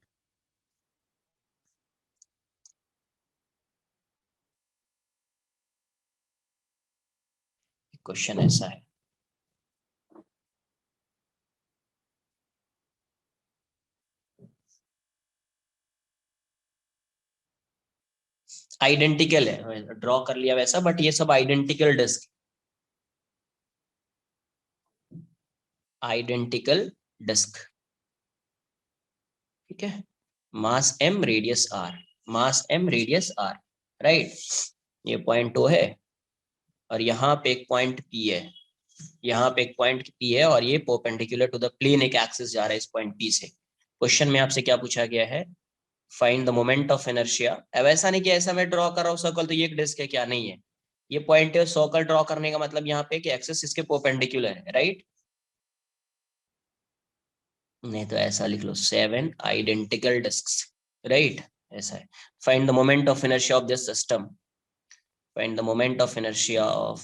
क्वेश्चन ऐसा है, आइडेंटिकल है, ड्रॉ कर लिया वैसा, बट ये सब आइडेंटिकल डिस्क, आइडेंटिकल डिस्क, ठीक है। मास m रेडियस r, मास m रेडियस r, राइट। ये पॉइंट O है और यहाँ पे एक पॉइंट P है, यहाँ पे एक पॉइंट P है और ये परपेंडिकुलर टू द प्लेन एक एक्सिस जा रहा है इस पॉइंट P से। क्वेश्चन में आपसे क्या पूछा गया है, find the moment of inertia. अब ऐसा नहीं कि ऐसा मैं ड्रॉ कर रहा हूँ सर्कल तो ये एक डिस्क है, क्या नहीं है, ये पॉइंट है। सर्कल ड्रॉ करने का मतलब यहाँ पे कि एक्सिस इसके परपेंडिकुलर है, राइट। नहीं तो ऐसा लिख लो 7 आइडेंटिकल डिस्क्स, राइट, ऐसा है। Find the moment of inertia of this system, find the moment of inertia of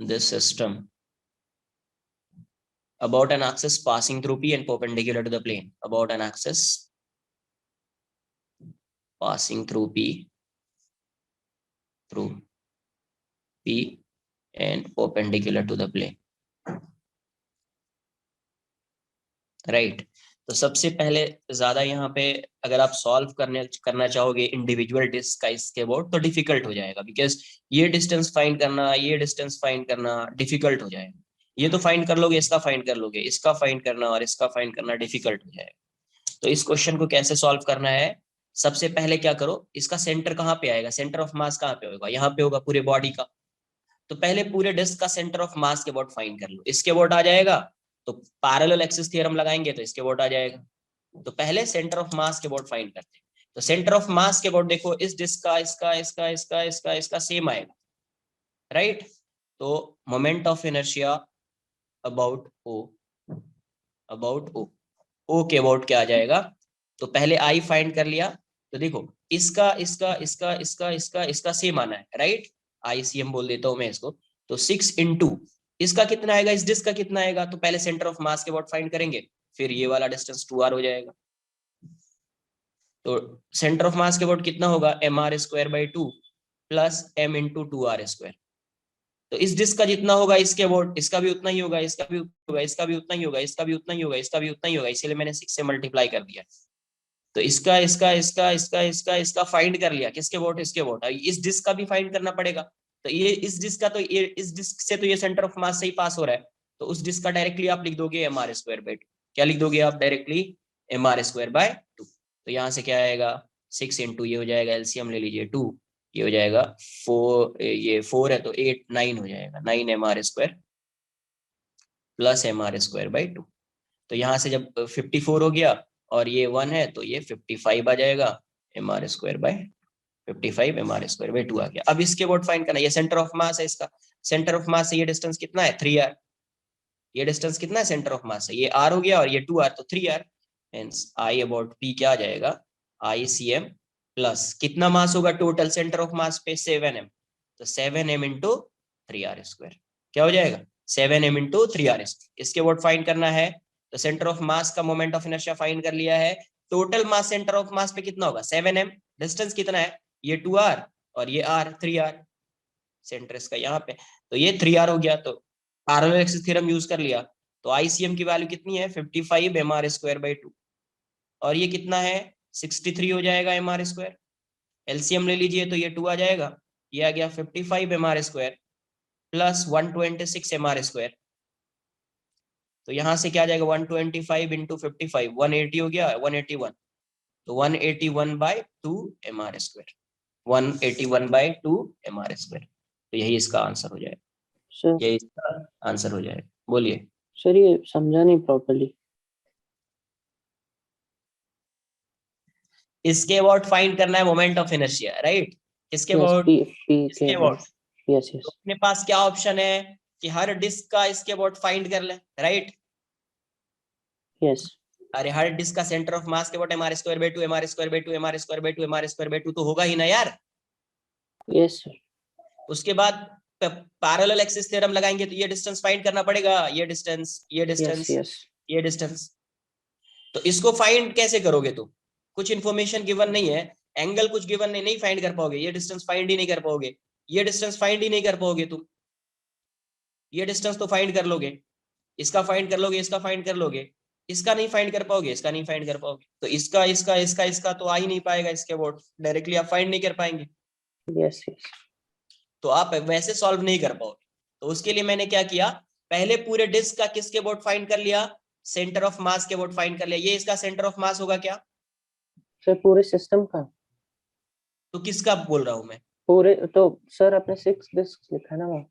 this system about an axis passing through P and perpendicular to the plane, about an axis passing through P and perpendicular to the plane, right। तो सबसे पहले ज्यादा यहाँ पे अगर आप solve करना चाहोगे इंडिविजुअल डिस्क का इसके अबाउट तो डिफिकल्ट हो जाएगा, बिकॉज ये डिस्टेंस फाइंड करना, ये डिस्टेंस फाइंड करना डिफिकल्ट हो जाएगा। ये तो फाइंड कर लोगे, इसका फाइंड कर लोगे, इसका फाइंड करना और इसका फाइंड करना डिफिकल्ट हो जाएगा। तो इस क्वेश्चन को कैसे सॉल्व करना है, सबसे पहले क्या करो, इसका सेंटर कहाँ पे आएगा, सेंटर ऑफ मास कहाँ पे होगा, यहाँ पे होगा पूरे बॉडी का। तो पहले पूरे डिस्क का सेंटर ऑफ मास के अबाउट फाइंड कर लो, इसके अबाउट आ जाएगा तो पैरेलल एक्सिस थ्योरम लगाएंगे तो इसके अबाउट आ जाएगा। तो पहले सेंटर ऑफ मास के अबाउट फाइंड करते हैं। तो सेंटर ऑफ मास के अबाउट देखो, इस डिस्क का इसका सेम आएगा, राइट। तो मोमेंट ऑफ इनर्शिया अबाउट ओ के अबाउट क्या आ जाएगा, तो पहले आई फाइंड कर लिया, तो देखो इसका सेम आना है, राइट। ICM बोल देता हूं मैं इसको। तो 6 इंटू इसका कितना आएगा, इस डिस्क का कितना आएगा, तो पहले सेंटर ऑफ मास के अबाउट फाइंड करेंगे, फिर ये वाला डिस्टेंस 2R हो जाएगा। तो सेंटर ऑफ मास के अबाउट कितना होगा, mr²/2 plus m into 2R²। तो इस डिस्क का जितना होगा इसके अबाउट, इसका भी उतना ही होगा, इसका भी होगा, इसका भी उतना ही होगा, इसका भी उतना ही होगा, इसका भी उतना ही होगा, इसीलिए मैंने 6 से मल्टीप्लाई कर दिया। तो इसका इसका इसका इसका इसका इसका फाइंड कर लिया, किसके अबाउट, इसके अबाउट। इस डिस्क का भी फाइंड करना पड़ेगा। तो ये इस डिस्क का, तो ये इस डिस्क से तो ये सेंटर ऑफ मास से ही पास हो रहा है, तो उस डिस्क का डायरेक्टली आप लिख दोगे mr²/2। क्या लिख दोगे आप डायरेक्टली? mr²/2। तो यहाँ से क्या आएगा, 6 इंटू ये हो जाएगा, एलसीएम ले लीजिए 2, ये हो जाएगा 4, ये 4 है तो 8, 9 हो जाएगा, 9 mr² प्लस mr²/2। तो यहाँ से जब 54 हो गया और ये 1 है तो ये 55 आ जाएगा, mr²/55 mr²/2 आ गया। अब इसके अबाउट फाइंड करना, ये सेंटर ऑफ मास है इसका, सेंटर ऑफ मास से ये डिस्टेंस कितना है, 3r। ये डिस्टेंस कितना है सेंटर ऑफ मास से, ये r हो गया और ये 2r, तो 3r। Hence I about P क्या आ जाएगा, ICM प्लस कितना मास होगा टोटल सेंटर ऑफ मास पे, 7m, तो 7m इंटू 3r²। क्या हो जाएगा, 7m इंटू 3r²। इसके अबाउट फाइंड करना है, तो सेंटर ऑफ मास का मोमेंट ऑफ इनर्शिया फाइंड कर लिया है। टोटल मास सेंटर ऑफ मास पे कितना होगा, 7m, डिस्टेंस कितना है, ये 2r और ये r, 3r, सेंटर इसका यहाँ पे, तो ये 3r हो गया। तो पैरेलल एक्सिस थ्योरम यूज कर लिया, तो ICM की वैल्यू कितनी है, 55 mr²/2, और ये कितना है, 63 हो जाएगा mr²। एलसीएम ले लीजिए तो ये 2 आ जाएगा, ये आ गया 55 mr² प्लस 126 mr²। तो यहाँ से क्या आ जाएगा, 125 इंटू 55, 180 हो गया, 181, तो 181/2 mr², 181/2 mr²। तो यही इसका आंसर हो जाएगा, सर यही इसका आंसर हो जाएगा। बोलिए। सर ये समझा नहीं प्रॉपर्ली। इसके अबाउट फाइंड करना है मोमेंट ऑफ इनर्शिया, राइट? किसके यस, अबाउट, पी इसके के अबाउट। यस तो यस अपने पास क्या ऑप्शन है कि हर डिस्क का इसके अबाउट फाइंड कर ले, राइट? यस अरे हर डिस्क का सेंटर ऑफ मास के about mr²/2 mr²/2 mr²/2 mr²/2 तो होगा ही ना यार। Yes sir. उसके बाद पैरेलल एक्सिस थ्योरम लगाएंगे तो ये डिस्टेंस फाइंड करना पड़ेगा, ये डिस्टेंस, ये यस डिस्टेंस, यस ये डिस्टेंस। तो इसको फाइंड कैसे करोगे तुम, कुछ इन्फॉर्मेशन गिवन नहीं है, एंगल कुछ गिवन नहीं, नहीं फाइंड कर पाओगे, ये डिस्टेंस फाइंड ही नहीं कर पाओगे, ये डिस्टेंस फाइंड ही नहीं कर पाओगे तुम। ये डिस्टेंस तो फाइंड कर लोगे, इसका फाइंड कर लोगे, इसका फाइंड कर लोगे, इसका नहीं फाइंड कर पाओगे, इसका नहीं फाइंड कर पाओगे, तो इसका इसका इसका इसका तो आ ही नहीं पाएगा इसके अबाउट, डायरेक्टली आप फाइंड नहीं कर पाएंगे, यस यस तो आप वैसे सॉल्व नहीं कर पाओगे। तो उसके लिए मैंने क्या किया, पहले पूरे डिस्क का किसके अबाउट फाइंड कर लिया, सेंटर ऑफ मास के अबाउट फाइंड कर लिया। ये इसका सेंटर ऑफ मास होगा क्या, सर पूरे सिस्टम का, तो किसका बोल रहा हूं मैं, पूरे तो सर आपने 6 डिस्क लिखा है ना वहाँ,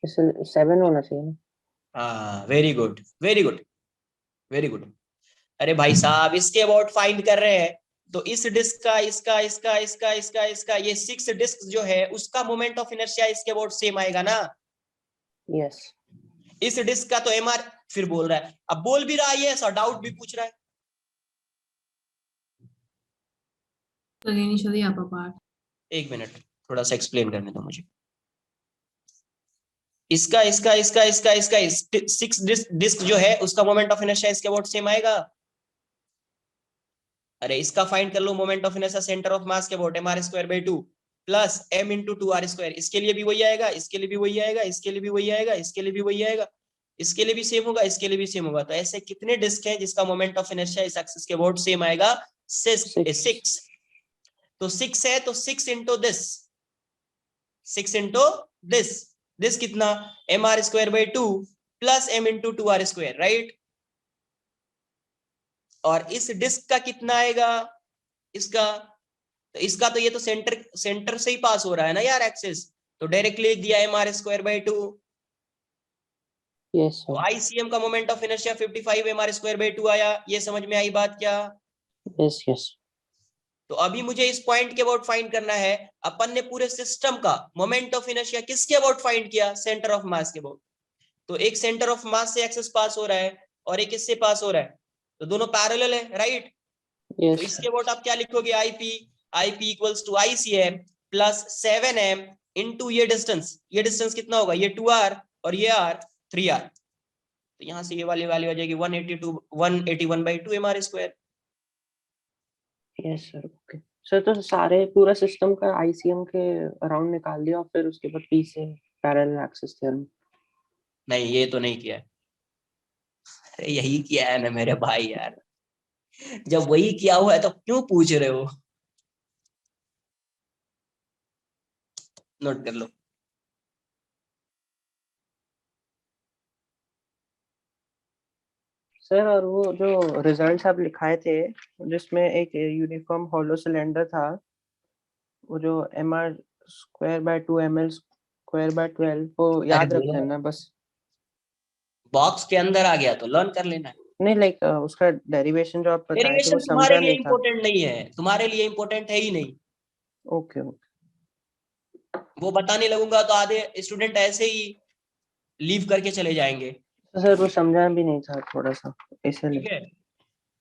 इसलिए 7 होना चाहिए ना। हाँ very good very good very good. अरे भाई साहब इसके अबाउट फाइंड कर रहे हैं, तो इस डिस्क का, इसका इसका इसका इसका इसका ये 6 डिस्क जो है उसका मोमेंट ऑफ इनर्शिया इसके अबाउट सेम आएगा ना। यस इस डिस्क का तो mr, फिर बोल रहा है, अब बोल भी रहा है ये, ऐसा डाउट भी पूछ रहा है। initially upper part. एक मिनट थोड़ा सा एक्सप्लेन करने दो मुझे। इसका इसका इसका इसका इसका 6 डिस्क जो है उसका मोमेंट ऑफ इनर्शिया इसके अबाउट सेम आएगा। अरे इसका फाइंड कर लो moment of inertia centre of mass के about mr²/2 plus m into 2r², इसके लिए भी वही आएगा, इसके लिए भी वही आएगा, इसके लिए भी वही आएगा, इसके लिए भी वही आएगा, इसके लिए भी सेम होगा, इसके लिए भी सेम होगा। तो ऐसे कितने डिस्क हैं जिसका मोमेंट ऑफ इनर्शिया इस एक्सिस के अबाउट सेम आएगा, 6। तो 6 है तो 6 इंटू दिस, 6 इंटू दिस कितना, mr²/2 plus m into 2r², right? और इस डिस्क का कितना आएगा, इसका, तो इसका तो ये तो सेंटर से ही पास हो रहा है ना यार एक्सिस, तो डायरेक्टली लिख दिया mr²/2। यस तो सर ICM का मोमेंट ऑफ इनर्शिया 55 mr²/2 आया। ये समझ में आई बात क्या? यस यस तो अभी मुझे इस पॉइंट के अबाउट फाइंड करना है, अपन ने पूरे सिस्टम का मोमेंट ऑफ इनर्शिया किसके अबाउट फाइंड किया, सेंटर ऑफ मास के अबाउट। तो एक सेंटर ऑफ मास से एक्सिस पास हो रहा है और एक इससे पास हो रहा है, तो दोनों पैरेलल है, राइट? तो यस इसके अबाउट आप क्या लिखोगे, IP equals to ICM plus 7m into ये डिस्टेंस कितना होगा, ये 2r और ये r 3r। तो यहाँ से ये वाली वैल्यू आ जाएगी 181/2 mr²। Yes sir okay sir. तो सारे पूरा सिस्टम का ICM के अराउंड निकाल दिया और फिर उसके बाद P से पैरेलल एक्सिस थ्योरम। नहीं, ये तो नहीं किया है। अरे यही किया है ना मेरे भाई यार, जब वही किया हुआ है तो क्यों पूछ रहे हो? नोट कर लो। सर और वो जो रिजल्ट्स आप लिखाए थे जिसमें एक यूनिफॉर्म हॉलो सिलेंडर था, वो जो mr²/2ml²/12 को याद रख बोलो, लेना बस। बॉक्स के अंदर आ गया तो लर्न कर लेना है। नहीं लाइक उसका डेरिवेशन जो आप बताए थे डेरिवेशन वो तुम्हारे समझा लिए नहीं था। इम्पोर्टेंट नहीं है, तुम्हारे लिए इम्पोर्टेंट है ही नहीं। Okay okay. वो बताने लगूंगा तो आधे स्टूडेंट ऐसे ही लीव करके चले जाएंगे। सर वो समझा भी नहीं था थोड़ा सा ठीक इसलिए। है,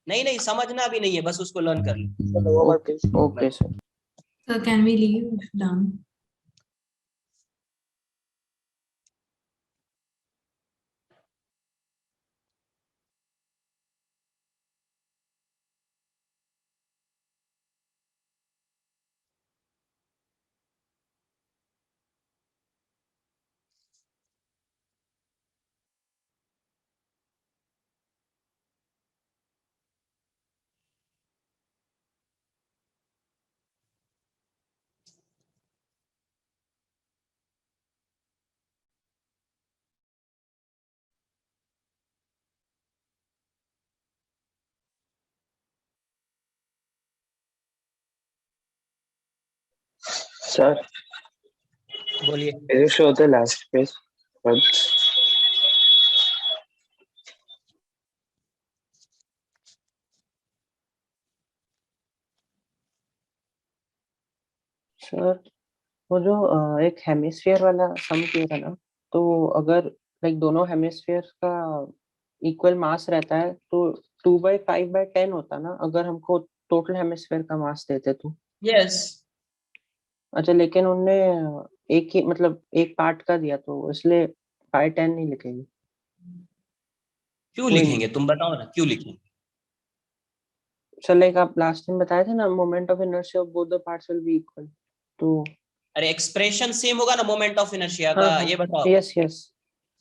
नहीं नहीं समझना भी नहीं है, बस उसको लर्न कर लो। Okay okay sir. So can we leave done? Sir, बोलिए। can you show the last page once? Sir वो जो एक हेमिस्फीयर वाला सम किया था ना, तो अगर लाइक दोनों हेमिस्फीयर का इक्वल मास रहता है तो 2/5/10 होता ना, अगर हमको टोटल हेमिस्फीयर का मास देते तो। यस, अच्छा लेकिन उनने एक ही मतलब एक पार्ट का दिया तो इसलिए 5/10 नहीं लिखेंगे। क्यों कोई लिखेंगे तुम बताओ ना, क्यों लिखेंगे? सर लाइक आप लास्ट टाइम बताए थे ना, moment of inertia of both the parts will be equal, तो अरे एक्सप्रेशन सेम होगा ना मोमेंट ऑफ इनर्शिया हाँ का, हाँ ये बताओ। यस यस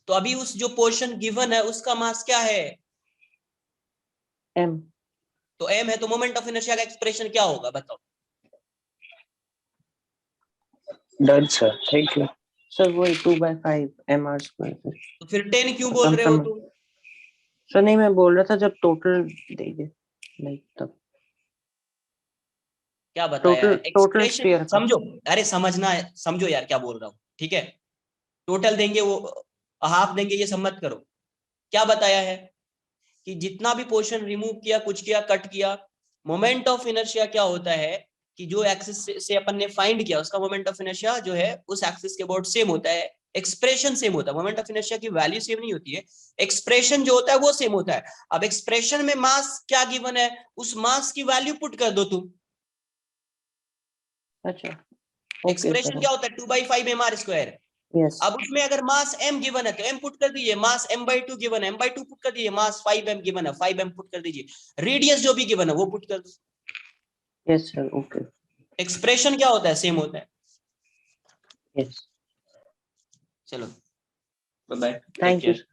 तो अभी उस जो पोर्शन गिवन है उसका मास क्या है? एम। तो m है, तो मोमेंट ऑफ इनर्शिया का एक्सप्रेशन क्या होगा बताओ? Done, sir. Thank you. Sir वही 2/5 mr²। तो फिर 10 क्यों बोल रहे हो तुम? सर नहीं मैं बोल रहा था जब टोटल देंगे लाइक तब क्या बताया है? टोटल एक्सप्रेशन स्फीयर का। समझो, अरे समझना है, समझो यार क्या बोल रहा हूँ, ठीक है? टोटल देंगे, वो हाफ देंगे, ये सब मत करो। क्या बताया है कि जितना भी पोर्शन रिमूव किया, कुछ किया, कट किया, मोमेंट ऑफ इनर्शिया क्या होता है कि जो एक्सिस से अपन ने फाइंड किया उसका मोमेंट ऑफ इनर्शिया जो है उस एक्सिस के अबाउट सेम होता है, एक्सप्रेशन सेम होता है। मोमेंट ऑफ इनर्शिया की वैल्यू सेम नहीं होती है, एक्सप्रेशन जो होता है वो सेम होता है। अब एक्सप्रेशन में मास क्या गिवन है, उस मास की वैल्यू पुट कर दो तुम। अच्छा ओके एक्सप्रेशन सर। क्या होता है? 2/5 mr²। यस अब उसमें अगर मास m गिवन है तो m पुट कर दीजिए, मास m/2 गिवन है m/2 पुट कर दीजिए, मास 5m गिवन है 5m पुट कर दीजिए, रेडियस जो भी गिवन है वो पुट कर दो। यस सर ओके एक्सप्रेशन क्या होता है? सेम होता है। यस चलो bye bye, take thank you. Care.